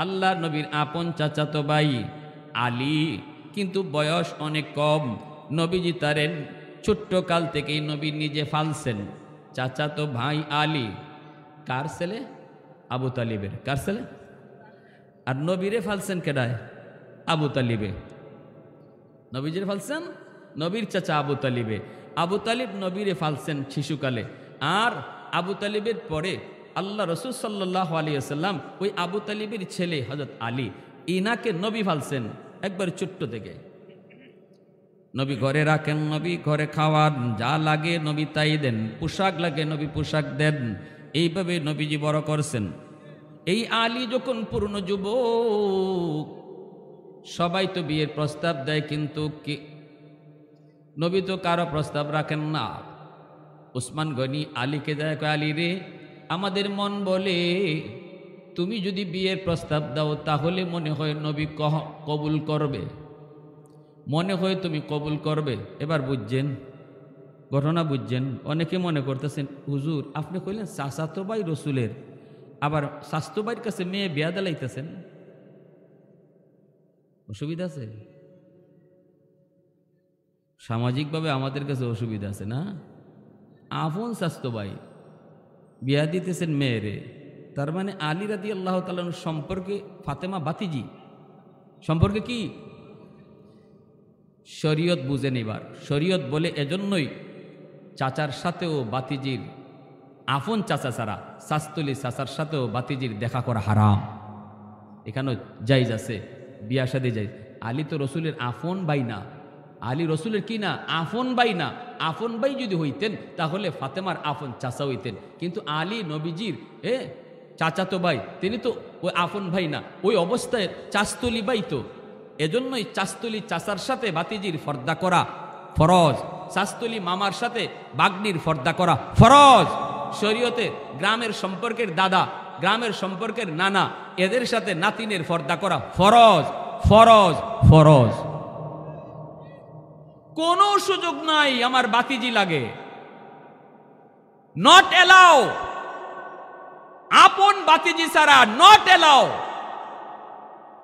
আল্লাহর নবীর আপন চাচাতো ভাই আলী, কিন্তু বয়স অনেক কম। নবীজি তারেন ছোট্ট কাল থেকেই নবী নিজে ফালছেন। চাচাতো ভাই আলী কার ছেলে? আবু তালিবের। কার ছেলে? আর নবীরে ফালছেন কেডায়? আবু তালিবে। নবীজিরে ফালছেন নবীর চাচা আবু তালিবে। আবু তালিব নবীরে ফালছেন শিশুকালে। আর আবু তালিবের পরে আল্লাহ রসুল সাল্লাল্লাহু আলাইহি ওয়াসাল্লাম ওই আবু তালিবের ছেলে হযরত আলী, ইনাকে নবী ফালছেন একবার ছোট্ট থেকে। নবী ঘরে রাখেন, নবী ঘরে খাওয়ান, যা লাগে নবী তাই দেন, পোশাক লাগে নবী পোশাক দেন, এইভাবে নবীজি বড় করছেন। এই আলী যখন পূর্ণ যুবক, সবাই তো বিয়ের প্রস্তাব দেয়, কিন্তু নবী তো কারো প্রস্তাব রাখেন না। ওসমান গনি আলীকে দেয়, আলী রে, আমাদের মন বলে তুমি যদি বিয়ের প্রস্তাব দাও তাহলে মনে হয় নবী কবুল করবে, মনে হয় তুমি কবুল করবে। এবার বুঝছেন ঘটনা, বুঝছেন? অনেকে মনে করতেছেন হুজুর আপনি কইলেন চাচাতো ভাই রসুলের, আবার স্বাস্থ্য ভাইয়ের কাছে মেয়ে বিয়া দিলাইতেছেন, অসুবিধা আছে? সামাজিকভাবে আমাদের কাছে অসুবিধা আছে না? আপন স্বাস্থ্য ভাই বিয়া দিতেছেন মেয়েরে, তার মানে আলী রাদিয়াল্লাহু তাআলা সম্পর্কে ফাতেমা বাতিজি সম্পর্কে কি শরীয়ত বুঝেন। এবার শরীয়ত বলে এজন্যই চাচার সাথেও বাতিজির, আপন চাচা ছাড়া শাস্তুলি চাচার সাথেও বাতিজির দেখা করা হারাম। এখানেও জায়েজ আছে, বিয়া শাদী জায়েজ। আলী তো রসুলের আপন ভাই না, আলী রসুলের কি না? আপন ভাই না। আপন ভাই যদি হইতেন তাহলে ফাতেমার আপন চাচা হইতেন, কিন্তু আলী নবীজির চাচাতো ভাই, তিনি তো ওই আপন ভাই না, ওই অবস্থায় চাস্তলি ভাই। তো এজন্যই চাস্তলি চাচার সাথে বাতিজির পর্দা করা ফরজ, চাস্তলি মামার সাথে বাগনির পর্দা করা ফরজ। শরীয়তে গ্রামের সম্পর্কের দাদা, গ্রামের সম্পর্কের নানা, এদের সাথে নাতিনের পর্দা করা ফরজ, ফরজ, ফরজ। কোনো সুযোগ নাই আমার বাতিজি লাগে, নট এলাও। আপন বাতিজি ছাড়া নট এলাও।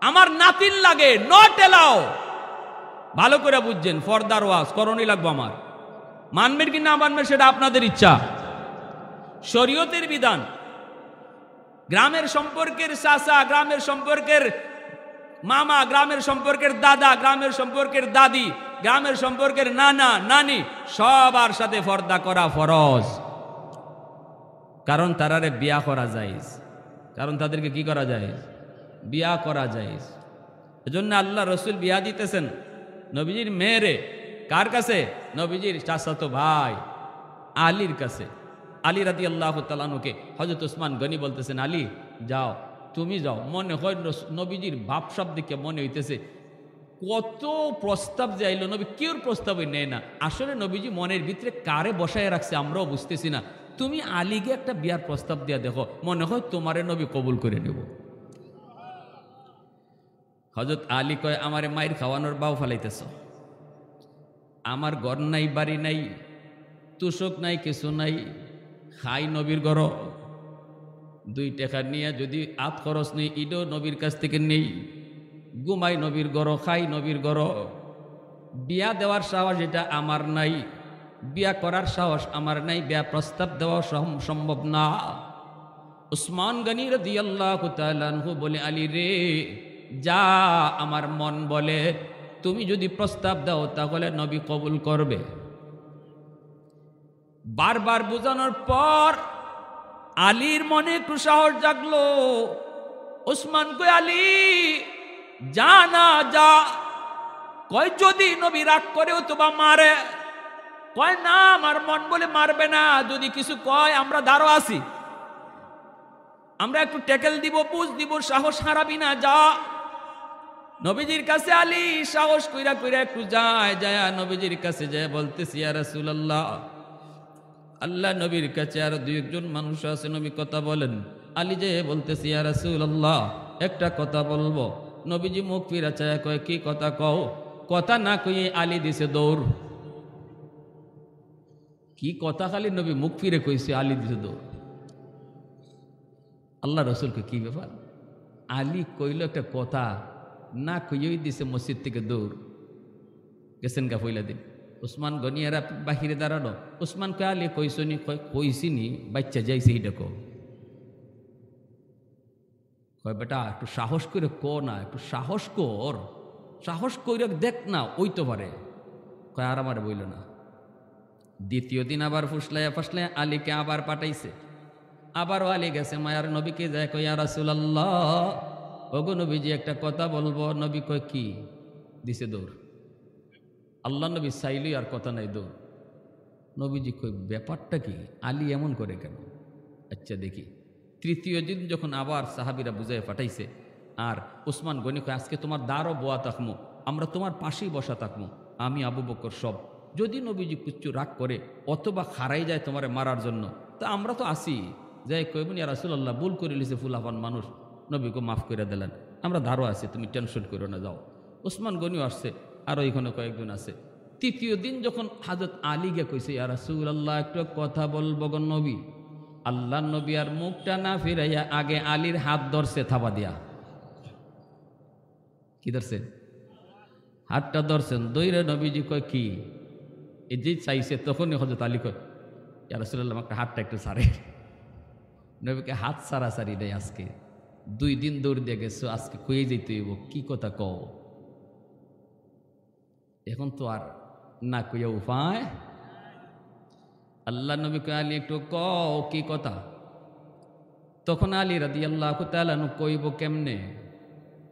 আমার নাতিন লাগে, নট এলাও। ভালো করে বুঝছেন, ফর্দার ওয়াজ করণই লাগবো আমার। মানবেন কি না মানবেন সেটা আপনাদের ইচ্ছা। শরীয়তের বিধান, গ্রামের সম্পর্কের চাচা, গ্রামের সম্পর্কের মামা, গ্রামের সম্পর্কের দাদা, গ্রামের সম্পর্কের দাদি, গ্রামের সম্পর্কের নানা নানি, সবার সাথে পর্দা করা ফরজ। কারণ তারারে বিয়া করা যায়, কারণ তাদেরকে কি করা যায়, বিয়া করা যায়। এজন্য আল্লাহ রসুল বিয়া দিতেছেন নবীজির মেয়েরে। কার কাছে? নবীজির চাচাতো ভাই আলীর কাছে। আলী রাদিয়াল্লাহু তাআলা আনহুকে হযরত ওসমান গনি বলতেছেন, আলী যাও, তুমি যাও। মনে হয় নবীজির ভাবসাব দেখে মনে হইতেছে কত প্রস্তাব যে আইলো, নবী কেউর প্রস্তাবই নেয় না। আসলে নবীজি মনের ভিতরে কারে বসায় রাখছে আমরাও বুঝতেছি না। তুমি আলীকে একটা বিয়ার প্রস্তাব দিয়া দেখো, মনে হয় তোমারে নবী কবুল করে নেব। হযরত আলী কয়, আমারে মায়ের খাওয়ানোর বাউ ফালাইতেছ, আমার ঘর নাই, বাড়ি নাই, তুষক নাই, কিছু নাই, খাই নবীর ঘর, 2 টাকা নিয়ে যদি আত খরচ নেই ইডো নবীর কাছ থেকে নেই, ঘুমাই নবীর ঘর, খাই নবীর ঘর। বিয়া দেওয়ার সাহস এটা আমার নাই, বিয়া করার সাহস আমার নাই, বিয়া প্রস্তাব দেওয়া সম্ভব না। উসমান গনি রাদিয়াল্লাহু তাআলা আনহু বলে, আলী রে যা, আমার মন বলে তুমি যদি প্রস্তাব দাও তাহলে নবী কবুল করবে। বারবার বোঝানোর পর আলীর মনে একটু সাহস জাগলো। ওসমান কই, আলী যা না যা। কয় যদি নবী রাগ করে অথবা মারে। কয় না, আমার মন বলে মারবে না, যদি কিছু কয় আমরা দাঁড়ো আছি, আমরা একটু ট্যাকেল দিব, বুঝ দিব, সাহস হারাবি না, যা। নবীজির কাছে আলী সাহস কইরা কইরা একটু যায়, যায় নবীজির কাছে যায় বলতেছি, ইয়া রাসূলুল্লাহ, আল্লাহ নবীর কাছে আরো 2-1 মানুষ আছে, নবী কথা বলেন। আলী যে বলতেছি, ইয়া রাসূলুল্লাহ একটা কথা বলবো। নবীজি মুখ ফিরা চায়, কয় কি কথা কও। কথা না কইয়ে আলী দিছে দৌড়। কি কথা খালি নবী মুখ ফিরে কইছে, আলী দিছে দৌড়। আল্লাহ রসুলকে কি ব্যাপার, আলী কইল একটা কথা, না কইই দিছে মসজিদ থেকে দৌড়। গেছেন গা পয়লা দিন। ওসমান গনিয়ারা বাহিরে দাঁড়ানো। ওসমান কয়, আলী কইসনি? কইসিনি, বাচ্চা যাইছে এইটা কো। কয় বেটা একটু সাহস করে ক না, একটু সাহস কর, সাহস করে দেখ না, ওই তো পারে। কয় আর আমার বইল না। দ্বিতীয় দিন আবার ফুসলাইয়া ফাসলাইয়া আলীকে আবার পাঠাইছে। আবারও আলী গেছে মায়ার নবীকে যায়, কয় ইয়া রাসূলুল্লাহ, ওগো নবীজি একটা কথা বলবো। নবী কয় কি? দিছে দৌড়। আল্লাহ নবী চাইলই আর কথা নাই, দৌড়। নবীজি কই ব্যাপারটা কি, আলী এমন করে কেন? আচ্ছা দেখি। তৃতীয় দিন যখন আবার সাহাবীরা বুঝাই পাঠাইছে, আর ওসমান গনি কয়, আজকে তোমার দ্বারও বোয়া থাকমো, আমরা তোমার পাশেই বসা থাকমো, আমি আবু বকর সব। যদি নবীজি কিছু রাগ করে অথবা খারাই যায় তোমারে মারার জন্য, তা আমরা তো আসি। যাই কইবেন, ইয়া রাসূলুল্লাহ ভুল করে লিছে, ফুলাফান মানুষ, নবীকে মাফ করে দিলেন, আমরা ধারও আছি, তুমি টেনশন করো না, যাও। ওসমান গনিও আসছে, আরও এখানে কয়েকজন আছে। তৃতীয় দিন যখন হযরত আলী গে কইছে, ইয়া রাসূলুল্লাহ একটু কথা বলবো গো নবী। আল্লাহ নবী আর মুখটা না ফিরাইয়া আগে আলীর হাত ধরছে থাবা দিয়া। কি ধরছে? হাতটা ধরছেন। দইরে নবীজি কয় কি? এই যে চাইছে, তখনই হযরত আলী কয়, ইয়া রাসূলুল্লাহ একটা হাতটা একটু ছাড়ে। নবীকে হাত ছাড়াছাড়ি নেই। আজকে 2 দিন দৌড় দিয়ে গেছো, আজকে কয়ে যেতে হইব, কি কথা কও। এখন তো আর না কইয়া উপায়। আল্লাহ নবী কয়, আলী একটু কও কি কথা। তখন আলী রাদিয়াল্লাহু তাআলা আনহু কইব কেমনে?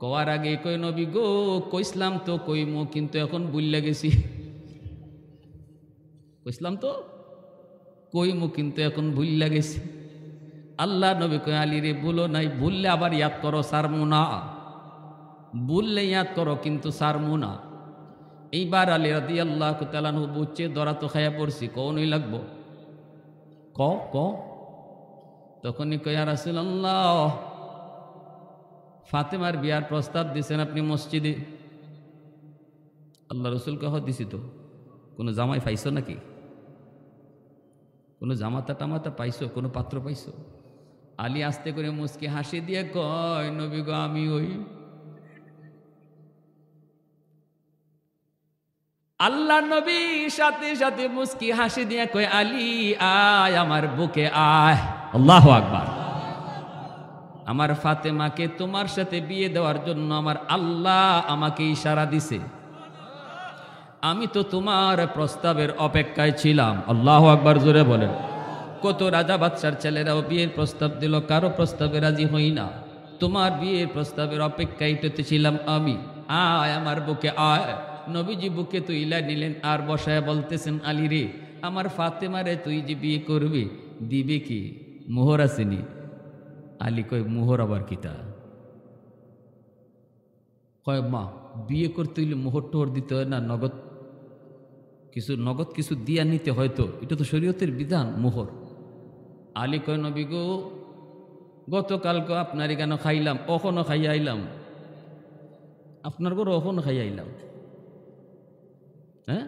কওয়ার আগে কই, নবী গো কইসলাম তো কইমু, কিন্তু এখন ভুইল্লা গেছি। কইসলাম তো কইমু, কিন্তু এখন ভুইল্লা গেছি। আল্লাহ নবী কয়, আলী রে ভুলো নাই, ভুললে আবার ইয়াদ করো, সারমু না। ভুললে ইয়াদ করো, কিন্তু সারমু না। এইবার আলী রাদিয়াল্লাহু তাআলা আনহু বুঝছে, ধরা তো খায়া পড়ছি, কওনই লাগবো। ক তখনই কয় ইয়া রাসূলুল্লাহ, ফাতেমার বিয়ার প্রস্তাব দিছেন আপনি মসজিদে। আল্লাহ রসুল কহ দিছি তো, কোনো জামাই পাইছো নাকি? কোনো জামাতা টামাতা পাইছো? কোনো পাত্র পাইছো? আলী আস্তে করে মুস্কি হাসি দিয়ে কয়, নবী গো আমি ওই। আল্লাহ নবী সাথে সাথে মুস্কি হাসি দিয়ে কয়, আলী আয় আমার বুকে আয়। আল্লাহু আকবার। আমার ফাতেমাকে তোমার সাথে বিয়ে দেওয়ার জন্য আমার আল্লাহ আমাকে ইশারা দিছে। আমি তো তোমার প্রস্তাবের অপেক্ষায় ছিলাম। আল্লাহু আকবার, জোরে বলেন। কত রাজা বাদশার ছেলেরাও বিয়ের প্রস্তাব দিল, কারো প্রস্তাবে রাজি হই না। তোমার বিয়ের প্রস্তাবের অপেক্ষায় ছিলাম আমি। আয় আমার বুকে আয়। নবীজি বুকে তুইলা নিলেন আর বসায় বলতেছেন, আলী রে, আমার ফাতেমারে তুই যে বিয়ে করবি, দিবে কি? মোহর আসেনি। আলী কয়, মোহর আবার কিতা? কয়, মা বিয়ে করতে হইলে মোহর টোহর দিতে হয় না? নগদ কিছু দিয়া নিতে হয়তো, এটা তো শরীয়তের বিধান, মোহর। আলী কয়, নবী গো, গতকালকে আপনার এখানে খাইলাম, অখনও খাইয়া আইলাম, আপনার ঘরে অখনও খাইয়া আইলাম। হ্যাঁ,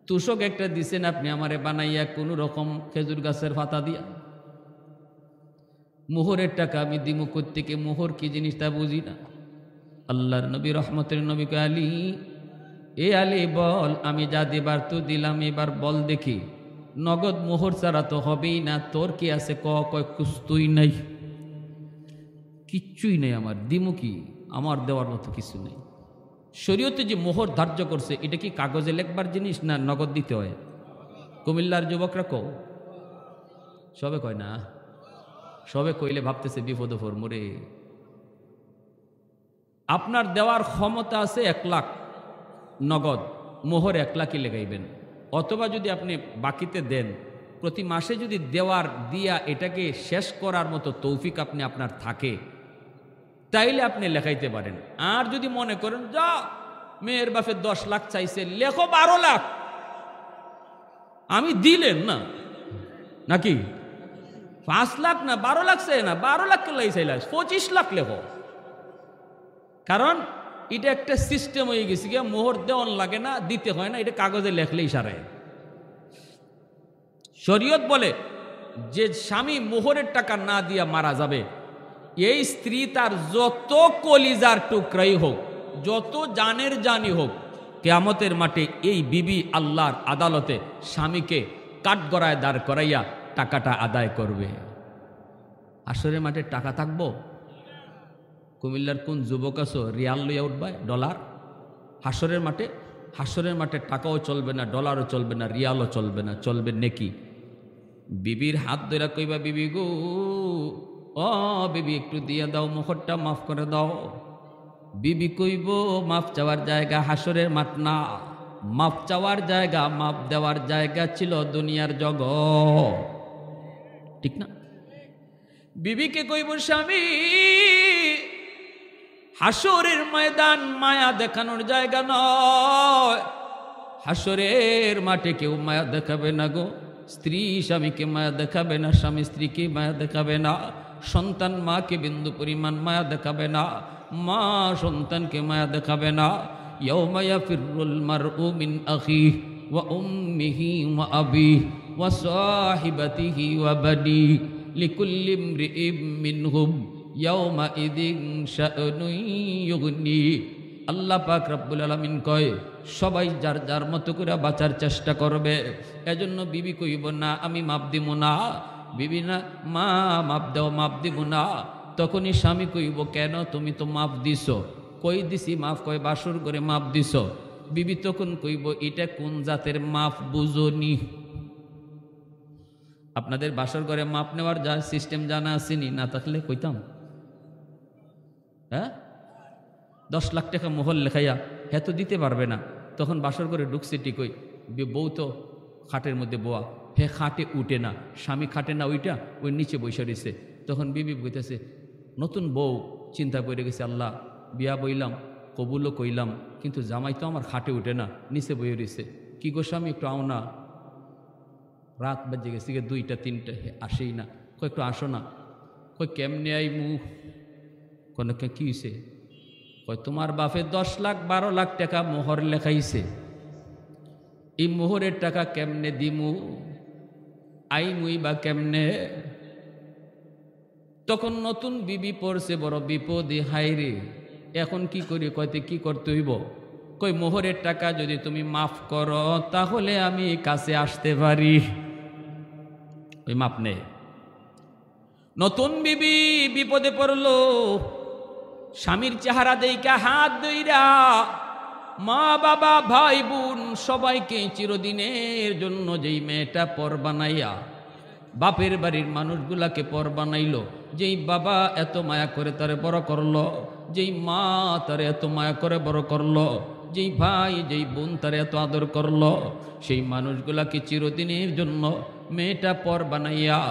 তুষক একটা দিছেন আপনি আমারে বানাইয়া, কোনো রকম খেজুর গাছের পাতা দিয়া। মোহরের টাকা আমি দিমু কোত্থেকে? মোহর কি জিনিস তা বুঝি না। আল্লাহর নবী রহমতের নবী কয়, আলী, এ আলী বল, আমি যা দিবার তো দিলাম, এবার বল দেখি, নগদ মোহর ছাড়া তো হবেই না, তোর কি আছে? কয় কুস্তুই নাই, কিচ্ছুই নেই আমার, দিমু কি? আমার দেওয়ার মতো কিছু নেই। শরীয়তে যে মোহর ধার্য করছে, এটা কি কাগজে লেখবার জিনিস না নগদ দিতে হয়? কুমিল্লার যুবকরা কও, সবে কয় না, সবে কইলে ভাবতেছে বিপদ ফরমরে। আপনার দেওয়ার ক্ষমতা আছে 1 লাখ নগদ, মোহর 1 লাখই লেগাইবেন। অথবা যদি আপনি বাকিতে দেন, প্রতি মাসে যদি দেওয়ার দিয়া এটাকে শেষ করার মতো তৌফিক আপনার থাকে, তাইলে আপনি লেখাইতে পারেন। আর যদি মনে করেন যা মেয়ের বাপে 10 লাখ চাইছে, লেখো 12 লাখ, আমি দিলেন না নাকি? 5 লাখ না 12 লাখ চাই না, 12 লাখ কে লাই চাইলা, 25 লাখ লেখো। কারণ এটা একটা সিস্টেম হয়ে গেছে, গিয়া মোহর দেওয়ান লাগে না, দিতে হয় না, এটা কাগজে লেখলেই সারে। শরীয়ত বলে যে স্বামী মোহরের টাকা না দিয়া মারা যাবে, এই স্ত্রী তার যত কলিজার টুকরাই হোক, যত জানের জানি হোক, কিয়ামতের মাঠে এই বিবি আল্লাহর আদালতে স্বামীকে কাঠগড়ায় দাঁড় করাইয়া টাকাটা আদায় করবে। আসরের মাঠে টাকা থাকবো? কুমিল্লার কোন যুবক আছো রিয়াল লইয়া উঠবায়, ডলার? হাসরের মাঠে টাকাও চলবে না, ডলারও চলবে না, রিয়ালও চলবে না, চলবে নেকি। বিবির হাত ধরে কইবা, বিবি গো, ও বিবি একটু দিয়ে দাও, মোহরটা মাফ করে দাও। বিবি কইব, মাফ চাওয়ার জায়গা হাসরের মাঠ না, মাফ চাওয়ার জায়গা, মাফ দেওয়ার জায়গা ছিল দুনিয়ার জগৎ, ঠিক না? বিবিকে কইব, স্বামী হাসরের ময়দান মায়া দেখানোর জায়গা নয়, হাসরের মাঠে কেউ মায়া দেখাবে না গো। স্ত্রী স্বামীকে মায়া দেখাবে না, স্বামী স্ত্রীকে মায়া দেখাবে না, সন্তান মাকে বিন্দু পরিমাণ মায়া দেখাবে না, মা সন্তানকে মায়া দেখাবে না। ইয়াউমা ইয়াফিরুল মারউ মিন আখিহি ওয়া উম্মিহি ওয়া আবিহি ওয়া সাহিবাতিহি ওয়া বানিহি লিকুল্লি ইমরিইম মিনহুম ইয়াউমা ইযিন শাআনুন ইউগনি। আল্লাহ পাক রব্বুল আলামিন কয়, সবাই যার যার মতো করে বাঁচার চেষ্টা করবে। এজন্য বিবি কইব না আমি মাপ দিব না, বিবি না মা মাপ দাও, মাপ দিব না। তখনই স্বামী কইব, কেন তুমি তো মাপ দিছ? কই দিছি মাফ? কয় বাসর করে মাপ দিছ। বিবি তখন কইব, এটা কোন জাতের মাফ বুঝনি? আপনাদের বাসর ঘরে মাপ নেওয়ার যা সিস্টেম জানা আসেনি, না থাকলে কইতাম। হ্যাঁ, 10 লাখ টাকা মোহর লেখাইয়া হ্যাঁ তো দিতে পারবে না। তখন বাসর ঘরে ঢুকছে ঠিকই, বউ তো খাটের মধ্যে বোয়া, হে খাটে উঠে না, স্বামী খাটে না ওইটা, ওই নিচে বৈশা রয়েছে। তখন বিবি বইতেছে, নতুন বউ চিন্তা করে গেছে, আল্লাহ বিয়া বইলাম, কবুলও কইলাম, কিন্তু জামাই তো আমার খাটে উঠে না, নিচে বইয়ে রয়েছে। কি গো স্বামী একটু আও না, রাত বাজে গেছে 2টা 3টা, আসেই না। কই একটু আসো না। কই কেমনে আইমু? কোনো কি হয়েছে? কই তোমার বাপে 10 লাখ 12 লাখ টাকা মোহর লেখাইছে, এই মোহরের টাকা কেমনে দিমু, আইমুই বা কেমনে? তখন নতুন বিবি পড়ছে, বড় বিপদে, হাইরে এখন কি করি? কইতে কি করতে হইব? কই মোহরের টাকা যদি তুমি মাফ করো তাহলে আমি কাছে আসতে পারি। ওই মাপ নে। নতুন বিবি বিপদে পড়লো, স্বামীর চেহারা দেইকা হাত ধইরা মা বাবা ভাই বোন সবাইকে চিরদিনের জন্য যেই মেয়েটা পর বানাইয়া বাপের বাড়ির মানুষগুলাকে পর বানাইলো, যেই বাবা এত মায়া করে তারে বড় করলো, যেই মা তারে এত মায়া করে বড় করলো, যেই ভাই যেই বোন তারে এত আদর করলো, সেই মানুষগুলাকে চিরদিনের জন্য মেয়েটা পর বানাইয়া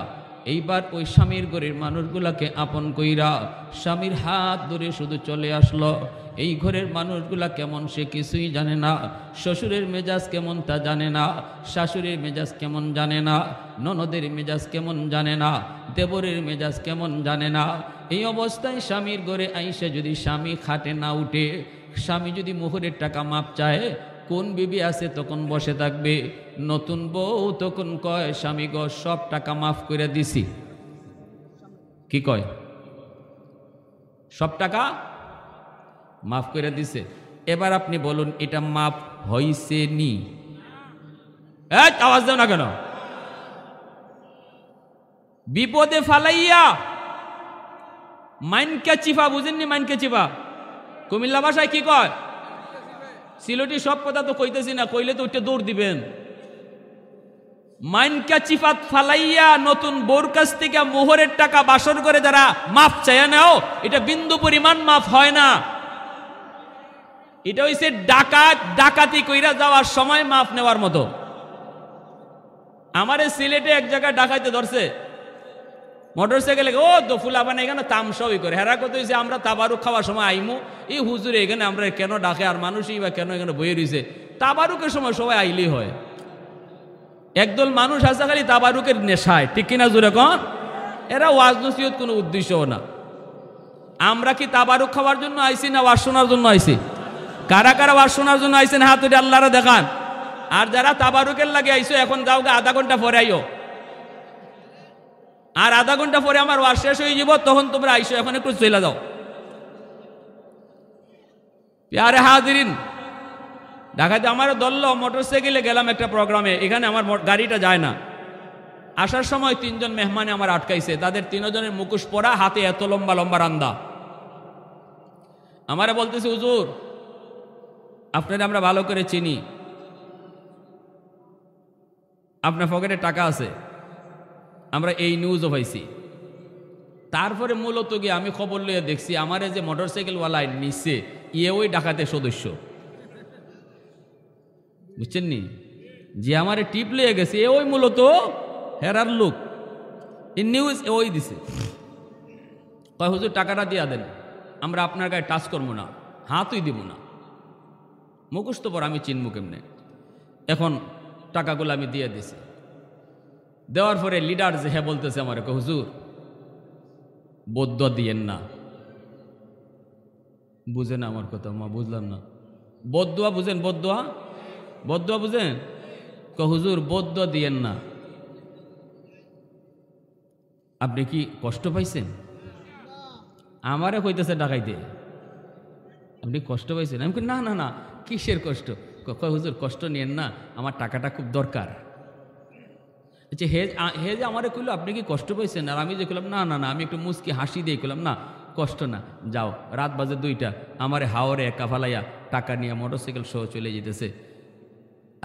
এইবার ওই স্বামীর ঘরের মানুষগুলাকে আপন কইরা স্বামীর হাত ধরে শুধু চলে আসলো। এই ঘরের মানুষগুলা কেমন সে কিছুই জানে না, শ্বশুরের মেজাজ কেমন তা জানে না, শাশুড়ির মেজাজ কেমন জানে না, ননদের মেজাজ কেমন জানে না, দেবরের মেজাজ কেমন জানে না। এই অবস্থায় স্বামীর ঘরে আইসে যদি স্বামী খাটে না উঠে, স্বামী যদি মোহরের টাকা মাপ চায়, কোন বিবি আছে তখন বসে থাকবে? নতুন বউ তখন কয়, স্বামী গো সব টাকা মাফ করে দিছি। কি কয়? সব টাকা মাফ করে দিছে। এবার আপনি বলুন এটা মাফ হইছে নি? আওয়াজ দাও না কেন? বিপদে ফালাইয়া মাইনকে চিফা, বুঝেননি? মাইনকে চিফা কুমিল্লা ভাষায় কি কয়? সিলেটি সব কথা তো কইতেছি না, কইলে তো উঠে দৌড় দিবেন। মাইনকা চিফাত ফালাইয়া নতুন বোর কাছ থেকে মোহরের টাকা বাসর করে যারা মাফ চাইয়া নাও, এটা বিন্দু পরিমাণ মাফ হয় না। এটা হইছে ডাকাতি কইরা যাওয়ার সময় মাফ নেওয়ার মতো। আমারে সিলেটে এক জায়গায় ডাকাইতে ধরছে, মোটর সাইকেলে, ও তো ফুলাবানা এখানে তামসাই করে। হেরা কত হয়েছে আমরা তাবারুক খাওয়ার সময় আইমু, এই হুজুরে এখানে আমরা কেন ডাকে, আর মানুষই বা কেন এখানে বইয়ে রয়েছে? তাবারুকের সময় সবাই আইলেই হয়। একদল মানুষ আছে খালি তাবারুকের নেশায়, ঠিক কিনা জোরে কন? এরা ওয়াজ নসিহত কোনো উদ্দেশ্যও না। আমরা কি তাবারুক খাওয়ার জন্য আইছি না ওয়াজ শোনার জন্য আইছি? কারা কারা ওয়াজ শোনার জন্য আইছেন হাত উঠে আল্লাহরা দেখান। আর যারা তাবারুকের লাগে আইসো এখন যাও গা, আধা ঘন্টা পরে আইও, আর আধা ঘন্টা পরে আমার ওয়াজ শেষ হয়ে যাব, তখন তোমরা আইসো, এখন একটু চলে যাও। প্যারে হাজিরিন, ঢাকাতে আমার দললো মোটর সাইকেলে গেলাম একটা প্রোগ্রামে, এখানে আমার গাড়িটা যায় না। আসার সময় 3 জন মেহমানে আমার আটকাইছে, তাদের 3 জনের মুখোশ পরা, হাতে এত লম্বা লম্বা রান্দা। আমারে বলতেছে, হুজুর আপনারা আমরা ভালো করে চিনি, আপনার পকেটে টাকা আছে, আমরা এই নিউজও পাইছি। তারপরে মূলত গিয়ে আমি খবর লইয়া দেখছি আমারে যে মোটর সাইকেলওয়ালায় নিচ্ছে ইয়ে ওই ডাকাতের সদস্য, বুঝছেন নি? যে আমারে টিপ লইয়া গেছে এ ওই মূলত হেরার লোক, এই নিউজ ওই দিছে। কয় হুজুর টাকাটা দিয়া দেন, আমরা আপনার গায়ে টাচ করবো না, হাতই দিব না। মুখস্থ পর আমি চিনবো কেমনে? এখন টাকাগুলো আমি দিয়ে দিছি। দেওয়ার পরে লিডার যে হ্যাঁ বলতেছে আমার, হুজুর বদুয়া দিয়েন না। বুঝেন আমার কথা? মা বুঝলাম না। বদুয়া বুঝেন? বদুয়া বদুয়া বুঝেন? হুজুর বদুয়া দিয়েন না। আপনি কি কষ্ট পাইছেন? আমারে কইতেছে ডাকাইতে, আপনি কষ্ট পাইছেন? আমি না না না, কিসের কষ্ট? হুজুর কষ্ট নিয়েন না, আমার টাকাটা খুব দরকার। আচ্ছা হে যে আমারে কইলো আপনি কি কষ্ট পাইছেন? আর আমি যে কইলাম না না না, আমি একটু মুস্কি হাসি দিয়ে কইলাম না কষ্ট না, যাও। রাত বাজে 2টা, আমারে হাওরে একা ফালাইয়া টাকা নিয়ে মোটরসাইকেল সহ চলে যেতেছে।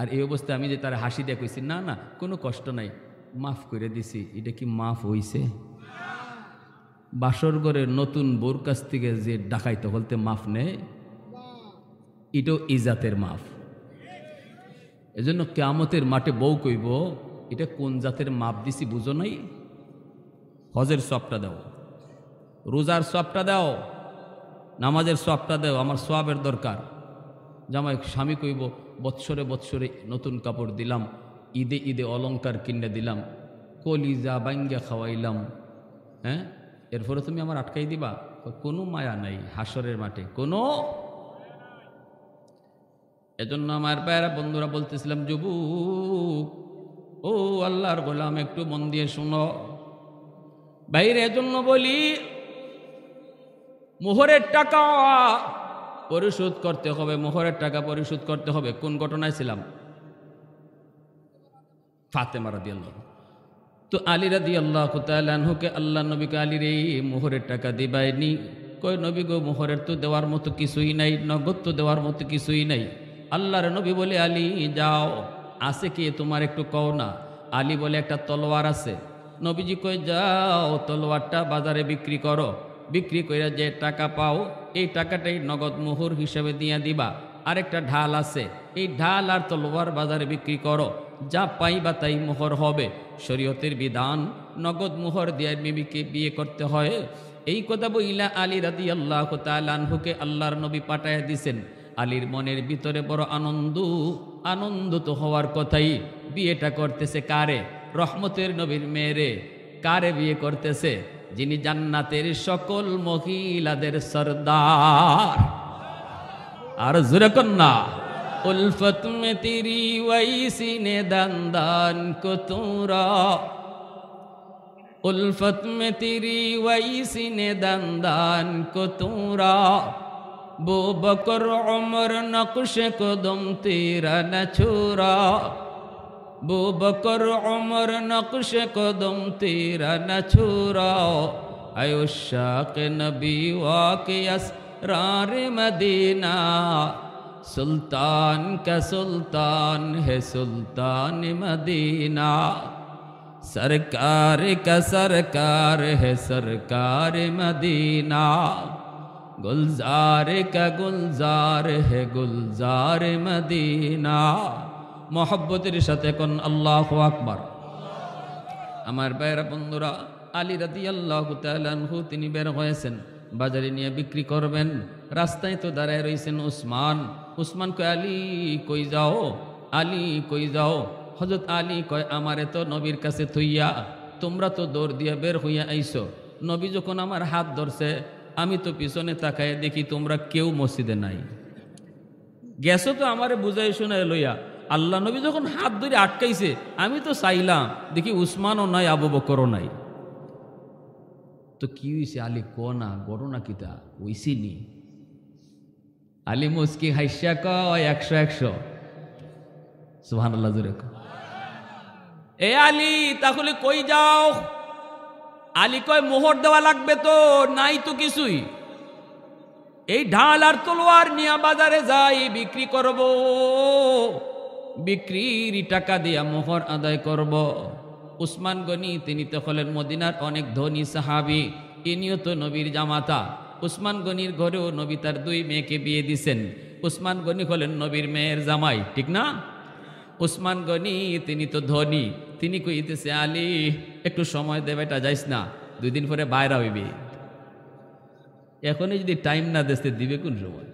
আর এই অবস্থায় আমি যে তার হাসি দিয়ে কইছি না না কোনো কষ্ট নাই, মাফ করে দিছি। এটা কি মাফ হইছে? বাসর ঘরের নতুন বোর কাছ থেকে যে ডাকাইতে বলতে মাফ নেয়, এটাও ইজাতের মাফ। এজন্য কিয়ামতের মাঠে বউ কইব, এটা কোন জাতের মাপ দিছি বুঝো নাই? হজের সবটা দাও, রোজার সবটা দাও, নামাজের সবটা দাও, আমার সওয়াবের দরকার। জামাই স্বামী কইব, বৎসরে বৎসরে নতুন কাপড় দিলাম, ঈদে ঈদে অলংকার কিনে দিলাম, কলিজা বাঙ্গা খাওয়াইলাম, হ্যাঁ, এরপরে তুমি আমার আটকাই দিবা? কোনো মায়া নাই হাসরের মাঠে, কোনো। এজন্য আমার ভাইয়েরা বন্ধুরা বলতেছিলাম, যুবক ও আল্লাহর গোলাম, একটু মন দিয়ে শুনো বাইরে। এজন্য বলি, মোহরের টাকা পরিশোধ করতে হবে, মোহরের টাকা পরিশোধ করতে হবে। কোন ঘটনায় ছিলাম? ফাতেমা রাদিয়াল্লাহু। তো আলী রাদিয়াল্লাহু তাআলা আনহুকে আল্লাহ নবীকে আলীর এই মোহরের টাকা দিবাইনি। কই নবী গো, মোহরের তো দেওয়ার মতো কিছুই নাই, নগদ তো দেওয়ার মতো কিছুই নাই। আল্লাহর নবী বলে, আলী যাও, আছে কি তোমার একটু কও না। আলী বলে, একটা তলোয়ার আছে। নবীজি কই, যাও তলোয়ারটা বাজারে বিক্রি করো, বিক্রি করে যে টাকা পাও এই টাকাটাই নগদ মোহর হিসেবে দিয়ে দিবা। আরেকটা ঢাল আছে, এই ঢাল আর তলোয়ার বাজারে বিক্রি করো, যা পাইবা তাই মোহর হবে। শরীয়তের বিধান, নগদ মোহর দিয়ে বিবিকে বিয়ে করতে হয়। এই কথা বইলা আলী রাদিয়াল্লাহু তাআলা আনহুকে আল্লাহর নবী পাঠাইয়া দিছেন। আলীর মনের ভিতরে বড় আনন্দ তো হওয়ার কথাই। বিয়েটা করতেছে কারে? রহমতের নবীর মেয়েরে। কারে বিয়ে করতেছে? যিনি জান্নাতের সকল মহিলাদের সরদার। আর জোরে কন্যা, উলফত মে তেরি ওয়াইসি নে দান কো তোরা, উলফত মে তেরি ওয়াইসি নে দান কো তোরা, বো বকর উমর নকশ কদম তেরা ন ছোরা, বো বকর উমর নকশ কদম তেরা ন ছোরা, আয়ুশাক নবী ওয়াকে আসরার মদিনা, সুলতান কা সুলতান হে সুলতান মদিনা, सरकार का सरकार है सरकार मदीना, गुलजार का गुलजार है गुलजार मदीना। मोहब्बतेर साथे कोन अल्लाहु আকবার। আমার ভাইরা বন্ধুরা, আলী রাদিয়াল্লাহু তাআলা আনহু তিনি বের হয়েছেন, বাজারে নিয়ে বিক্রি করবেন। রাস্তায় তো দাঁড়ায় রয়েছেন উসমান। উসমান কয়, আলী কই যাও, আলী কই যাও? হযরত আলী কয়, আমারে তো নবীর কাছে থইয়া তোমরা তো দৌড় দিয়া বের হইয়া আইছো। নবী যখন আমার হাত ধরছে, আমি তো পিছনে তাকায় দেখি তোমরা কেউ মসজিদে নাই। গেছো তো আমারে বুঝাই শোনায় লইয়া। আল্লাহ নবী যখন হাত ধরে আটকাইছে, আমি তো চাইলাম দেখি উসমানও নাই, আবু বকরও নাই। তো কি হইছে? আলী ক না, ঘটনা কিতা হইছিনি? আলী মুস্কি হাইসা কয়, 100 সুবহানাল্লাহ জোরে কয়। এ আলী তাহলে কই যাও? আলী কয়, মোহর দেওয়া লাগবে তো, নাই তো কিছুই। এই ঢাল আর তলোয়ার নিয়ে বাজারে যাই, বিক্রি করব, বিক্রির টাকা দিয়া মোহর আদায় করব। উসমান গনি তিনি তো হলেন মদিনার অনেক ধনী সাহাবী, ইনিও তো নবীর জামাতা। উসমান গনির ঘরেও নবী তার 2 মেয়েকে বিয়ে দিছেন। উসমান গনি হলেন নবীর মেয়ের জামাই, ঠিক না? উসমান গনি তিনি তো ধনী, তিনি কইতেছে, আলী একটু সময় দে বেটা, যাইস না, 2 দিন পরে বাইরা হইবি। এখনই যদি টাইম না দেশে দিবে কোন সময়?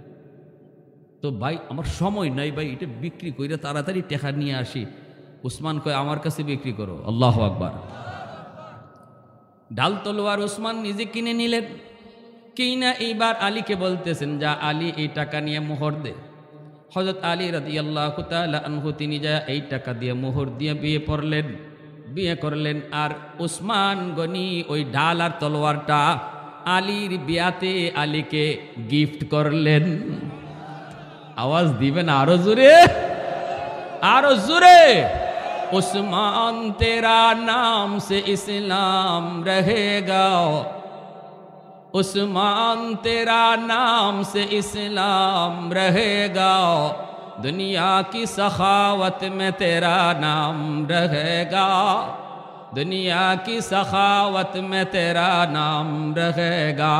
তো ভাই আমার সময় নাই ভাই, এটা বিক্রি কইরা তাড়াতাড়ি টাকা নিয়ে আসি। উসমান কয়, আমার কাছে বিক্রি করো। আল্লাহু আকবার। ঢাল তলোয়ার উসমান নিজে কিনে নিলেন। কিনা এইবার আলীকে বলতেছেন, যা আলী এই টাকা নিয়ে মোহর দে। হযরত আলী রাদিয়াল্লাহু তাআলা আনহু তিনি যা এই টাকা দিয়ে মোহর দিয়ে বিয়ে করলেন। আর উসমান গনি ওই ঢাল আর তলোয়ারটা আলীর বিয়াতে আলীকে গিফট করলেন। আওয়াজ দিবেন আরো জোরে, আরো জোরে। उस्मान तेरा नाम से इस्लाम रहेगा, उस्मान तेरा नाम से इस्लाम रहेगा, दुनिया की सखावत में तेरा नाम रहेगा, दुनिया की सखावत में तेरा नाम रहेगा,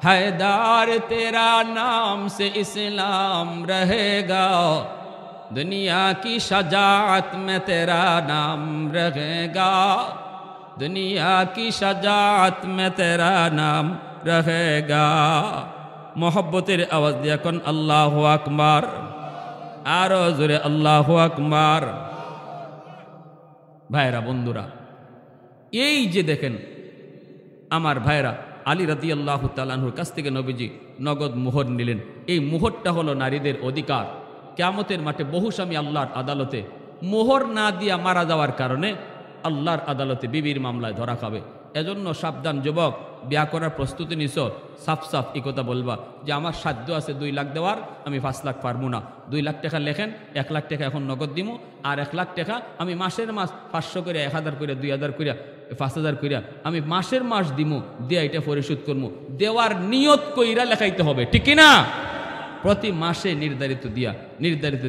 हैदर तेरा नाम से इस्लाम रहेगा, दुनिया की शजाअत में तेरा नाम रहेगा, दुनिया की शजाअत में तेरा नाम रहेगा। मोहब्बतेर आवाज दिया कोन अल्लाहु আকবার, आरो जोरे अल्लाहु আকবার। भाईरा बंधुरा, এই যে দেখেন আমার ভাইরা, আলী রাদিয়াল্লাহু তাআলা আনহুর কাছ থেকে নবীজি নগদ মোহর নিলেন। এই মোহরটা হলো নারীদের অধিকার। কিয়ামতের মাঠে বহু স্বামী আল্লাহর আদালতে মোহর না দিয়া মারা যাওয়ার কারণে আল্লাহর আদালতে বিবির মামলায় ধরা খাবে। এজন্য সাবধান যুবক, বিয়া করার প্রস্তুতি নিছ, সাফ সাফ এই কথা বলবা যে আমার সাধ্য আছে 2 লাখ দেওয়ার, আমি 5 লাখ পারবো না। 2 লাখ টাকা লেখেন, 1 লাখ টাকা এখন নগদ দিমু, আর 1 লাখ টাকা আমি মাসের মাস 500 করে, 1000 করে, 2000 করে, 5000 কইরা আমি মাসের মাস দিমু, দিয়া এটা পরিশোধ করবো। দেওয়ার নিয়ত কইরা লেখাইতে হবে, ঠিক কিনা? প্রতি মাসে নির্ধারিত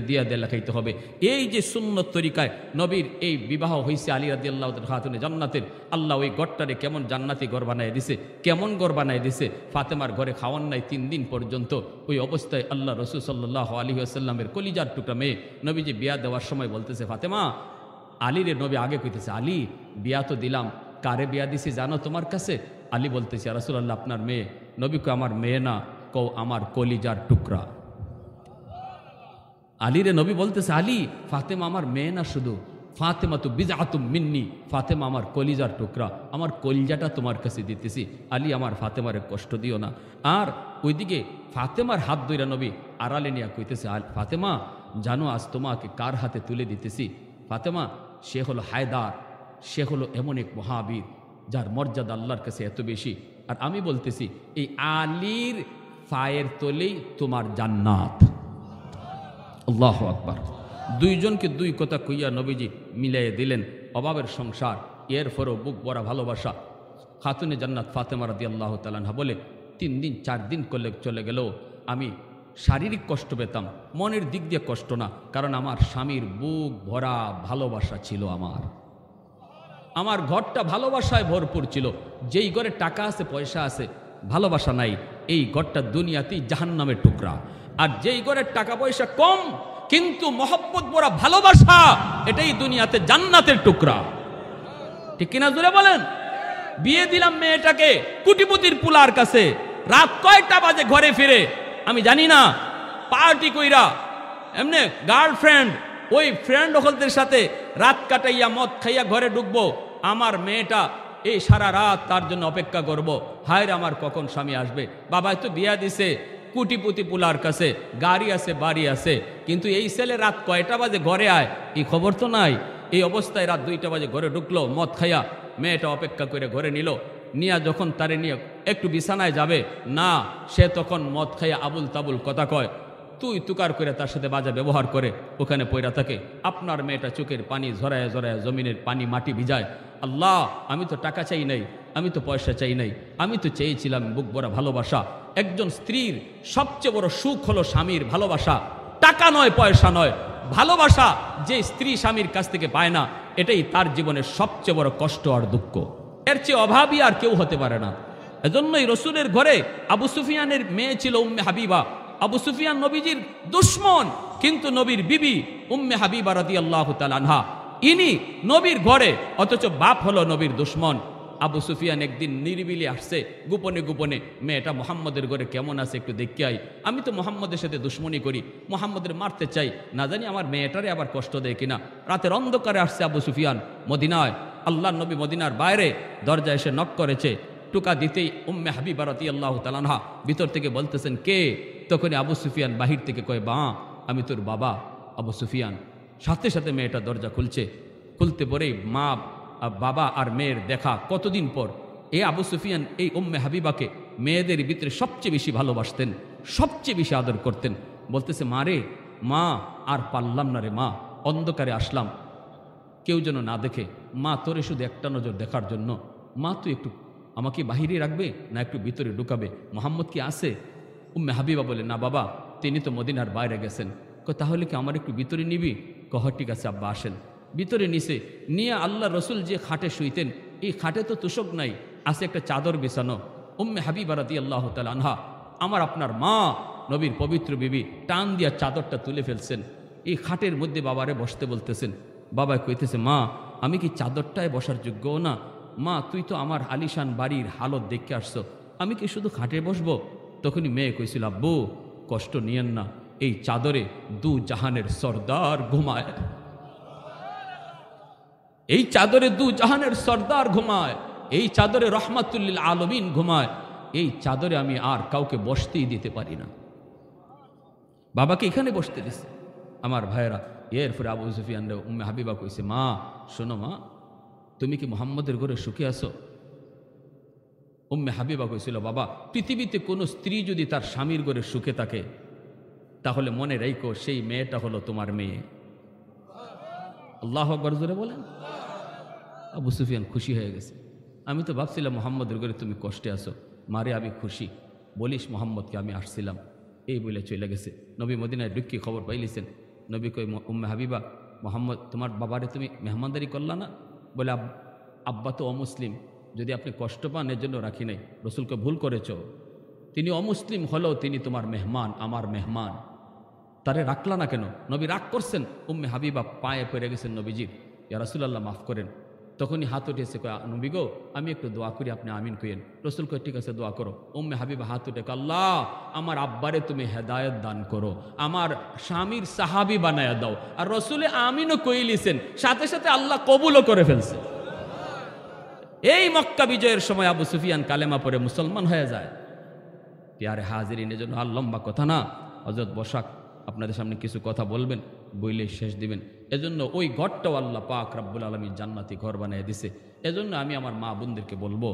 দিয়া লেখাইতে হবে। এই যে সুন্নত তরিকায় নবীর এই বিবাহ হয়েছে আলী রাদিয়াল্লাহু তাআলা খাতুনে জান্নাতের, আল্লাহ ওই ঘরটারে কেমন জান্নাতি ঘর বানায় দিছে, কেমন ঘর বানায় দিছে। ফাতেমার ঘরে খাওয়ান নাই 3 দিন পর্যন্ত। ওই অবস্থায় আল্লাহ রাসূল সাল্লাল্লাহু আলাইহি ওয়াসাল্লামের কলিজার টুকরা মেয়ে নবীজি বিয়া দেওয়ার সময় বলতেছে, ফাতেমা, আলীরে নবী আগে কইতেছে, আলী বিয়া তো দিলাম, কারে বিয়া দিছি জানো তোমার কাছে? আলী বলতেছে, ইয়া রাসূলুল্লাহ আপনার মেয়ে। নবী কয়, আমার মেয়ে না, কও আমার কলিজার টুকরা। আলীরে নবী বলতেছে, আলী, ফাতেমা আমার মেয়ে না শুধু, ফাতেমা তো বিজআতুম মিন্নি, ফাতেমা আমার কলিজার টুকরা, আমার কলিজাটা তোমার কাছে দিতেছি। আলী, আমার ফাতেমারে কষ্ট দিও না। আর ওইদিকে ফাতেমার হাত ধইরা নবী আড়ালে নিয়ে কইতেছে, ফাতেমা জানো আজ তোমাকে কার হাতে তুলে দিতেছি? ফাতেমা, সে হলো হায়দার, সে হলো এমন এক মহাবীর যার মর্যাদা আল্লাহর কাছে এত বেশি। আর আমি বলতেছি, এই আলীর পায়ের তলেই তোমার জান্নাত। আল্লাহু আকবার। 2 জনকে 2 কথা কইয়া নবীজি মিলাই দিলেন। অভাবের সংসার, এরপরও বুক ভরা ভালোবাসা। খাতুনে জান্নাত ফাতেমা রাদিয়াল্লাহু তাআলা আনহা বলে, 3 দিন 4 দিন করলে চলে গেল, আমি শারীরিক কষ্ট পেতাম, মনের দিক দিয়ে কষ্ট না, কারণ আমার স্বামীর বুক ভরা ভালোবাসা ছিল। আমার ঘরটা ভালোবাসায় ভরপুর ছিল। যেই ঘরে টাকা আছে, পয়সা আছে, ভালোবাসা নাই, এই ঘরটা দুনিয়াতেই জাহান্নামের টুকরা। আর যেই ঘরের টাকা পয়সা কম কিন্তু মহব্বত ভরা ভালোবাসা, এটাই দুনিয়াতে জান্নাতের টুকরা। ঠিক কিনা জোরে বলেন? বিয়ে দিলাম মেয়েটাকে কুটিপতির পুলার কাছে, রাত কয়টা বাজে ঘরে ফিরে আমি জানি না, পার্টি কইরা এমনি গার্লফ্রেন্ড ওই ফ্রেন্ড হলদের সাথে রাত কাটাইয়া মদ খাইয়া ঘরে ঢুকবো। আমার মেয়েটা এই সারা রাত তার জন্য অপেক্ষা করব, হায় রে আমার কখন স্বামী আসবে। বাবা তো বিয়া দিছে কুটিপতি পুলার কাছে, গাড়ি আছে, বাড়ি আছে, কিন্তু এই ছেলে রাত কয়টা বাজে ঘরে আয় এই খবর তো নাই। এই অবস্থায় রাত 2টা বাজে ঘরে ঢুকলো, মদ খাইয়া মেয়েটা অপেক্ষা করে ঘরে নিল। নিয়া যখন তারে নিয়ে একটু বিছানায় যাবে না, সে তখন মদ খাইয়া আবুল তাবুল কথা কয়, তুই তুকার করে তার সাথে বাজে ব্যবহার করে ওখানে পয়রা থাকে। আপনার মেয়েটা চোখের পানি ঝরায় ঝরায় জমিনের পানি মাটি ভিজায়। আল্লাহ, আমি তো টাকা চাই নাই, আমি তো পয়সা চাই নাই, আমি তো চেয়েছিলাম বুক ভরা ভালোবাসা। একজন স্ত্রীর সবচেয়ে বড় সুখ হলো স্বামীর ভালোবাসা, টাকা নয়, পয়সা নয়, ভালোবাসা। যে স্ত্রী স্বামীর কাছ থেকে পায় না, এটাই তার জীবনের সবচেয়ে বড় কষ্ট আর দুঃখ। এর চেয়ে অভাবী আর কেউ হতে পারে না। এজন্যই রসুলের ঘরে আবু সুফিয়ানের মেয়ে ছিল উম্মে হাবিবা। আবু সুফিয়ান নবীজির দুশমন, কিন্তু নবীর বিবি উম্মে হাবিবা রাদিয়াল্লাহু তাআলা আনহা, ইনি নবীর ঘরে, অথচ বাপ হলো নবীর দুশমন। আবু সুফিয়ান একদিন নিরিবিলি আসছে, গোপনে গোপনে, মেয়েটা মুহাম্মদের ঘরে কেমন আছে একটু দেখতে আই, আমি তো মুহাম্মদের সাথে দুশ্মনী করি, মুহাম্মদের মারতে চাই, না জানি আমার মেয়েটারে আবার কষ্ট দেয় কিনা। রাতের অন্ধকারে আসছে আবু সুফিয়ান মদিনায়। আল্লাহর নবী মদিনার বাইরে দরজা এসে নক করেছে। টুকা দিতেই উম্মে হাবিবা রাদিয়াল্লাহু তাআলা আনহা ভিতর থেকে বলতেছেন, কে? তখন আবু সুফিয়ান বাহির থেকে কয়, বা আমি তোর বাবা আবু সুফিয়ান। সাথে সাথে মেয়েটা দরজা খুলছে। খুলতে পরেই মা, বাবা আর মেয়ের দেখা কতদিন পর। এই আবু সুফিয়ান এই উম্মে হাবিবাকে মেয়েদের ভিতরে সবচেয়ে বেশি ভালোবাসতেন, সবচেয়ে বেশি আদর করতেন। বলতেছে, মা রে, মা আর পারলাম না রে মা, অন্ধকারে আসলাম, কেউ যেন না দেখে, মা তোরে শুধু একটা নজর দেখার জন্য, মা তুই একটু আমাকে বাহিরে রাখবে না একটু ভিতরে ঢুকাবে, মোহাম্মদ কি আছে? উম্মে হাবিবা বলে, না বাবা, তিনি তো মদিনার বাইরে গেছেন। তাহলে কি আমার একটু ভিতরে নিবি? কহ ঠিক আছে আব্বা, আসেন। ভিতরে নিছে নিয়ে আল্লাহ রসুল যে খাটে শুইতেন, এই খাটে তো তোষক নাই, আছে একটা চাদর বিছানো। উম্মে হাবিবা রাদিয়াল্লাহু তাআলা আনহা, আমার আপনার মা নবীর পবিত্র বিবি, টান দিয়া চাদরটা তুলে ফেলছেন, এই খাটের মধ্যে বাবারে বসতে বলতেছেন। বাবা কইতেছে, মা আমি কি চাদরটায় বসার যোগ্য না? মা তুই তো আমার আলিশান বাড়ির হালত দেখে আসছো, আমি কি শুধু খাটে বসবো? তখনই মেয়ে কইছিল, আব্বু কষ্ট নিয়েন না, এই চাদরে 2 জাহানের সর্দার ঘুমায়। এই চাদরে দু জাহানের সর্দার ঘুমায়, এই চাদরে রহমাতুল্লিল আলমিন ঘুমায়, এই চাদরে আমি আর কাউকে বসতেই দিতে পারি না। বাবাকে এখানে বসতে দিছে। আমার ভাইয়েরা, এরপরে আবু সুফিয়ান উম্মে হাবিবা কইছে, মা শোনো মা, তুমি কি মুহাম্মদের ঘরে সুখে আছো? উম্মে হাবিবা কইছিল, বাবা পৃথিবীতে কোনো স্ত্রী যদি তার স্বামীর ঘরে সুখে থাকে তাহলে মনে রাখো সেই মেয়েটা হলো তোমার মেয়ে। আল্লাহু আকবার জোরে বলেন। আবু সুফিয়ান খুশি হয়ে গেছে। আমি তো ভাবছিলাম মুহাম্মদের ঘরে তুমি কষ্টে আছো, মারে আমি খুশি, বলিস মোহাম্মদকে আমি আসছিলাম, এই বলে চলে গেছে। নবী মদিনায় ঢুকি খবর পাইলিছেন। নবী কই, উম্মে হাবিবা, মোহাম্মদ তোমার বাবারে তুমি মেহমানদারি করলা না? বলে, আব্বা তো অমুসলিম, যদি আপনি কষ্ট পান এর জন্য রাখি নাই। রসুলকে ভুল করেছ, তিনি অমুসলিম হলেও তিনি তোমার মেহমান, আমার মেহমান, তারে রাখলা না কেন? নবী রাগ করছেন। উম্মে হাবিবা পায়ে পড়ে গেছেন নবীজির, ইয়া রাসূলুল্লাহ মাফ করেন। তখনই হাত উঠেছে, কয় নবী গো আমি একটু দোয়া করি, আপনি আমিন কইেন। রসুল কয় ঠিক আছে দোয়া করো। উম্মে হাবিবা হাত উঠে, আল্লাহ আমার আব্বারে তুমি হেদায়েত দান করো, আমার স্বামীর সাহাবী বানায়া দাও। আর রসুলে আমিনও কইলিছেন, সাথে সাথে আল্লাহ কবুলও করে ফেলছে। এই মক্কা বিজয়ের সময় আবু সুফিয়ান কালেমা পড়ে মুসলমান হয়ে যায়। পিয়ারে হাজিরিন, এজন্য আর লম্বা কথা না, হযরত বসাক আপনাদের সামনে কিছু কথা বলবেন, বইলে শেষ দিবেন। এজন্য ওই ঘরটাও আল্লাহ পাক রব্বুল আলামিন জান্নাতি ঘর বানিয়ে দিছে। এজন্য আমি আমার মা বোনদেরকে বলবো,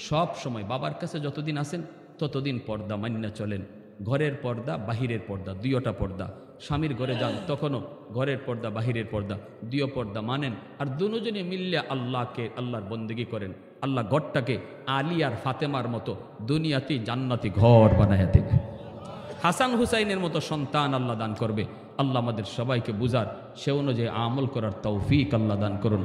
সব সময় বাবার কাছে যতদিন আছেন ততদিন পর্দা মান্য চলেন। ঘরের পর্দা, বাহিরের পর্দা, দুইটা পর্দা। স্বামীর ঘরে যান তখনও ঘরের পর্দা, বাহিরের পর্দা, দুই পর্দা মানেন। আর দুজনে মিললে আল্লাহকে, আল্লাহর বন্দেগী করেন। আল্লাহ ঘরটাকে আলী আর ফাতেমার মতো দুনিয়াতে জান্নাতি ঘর বানায় দেবে। হাসান হুসাইনের মতো সন্তান আল্লাহ দান করবে। আল্লাহ আমাদের সবাইকে বুঝার, সে অনুযায়ী আমল করার তৌফিক আল্লাহ দান করুন।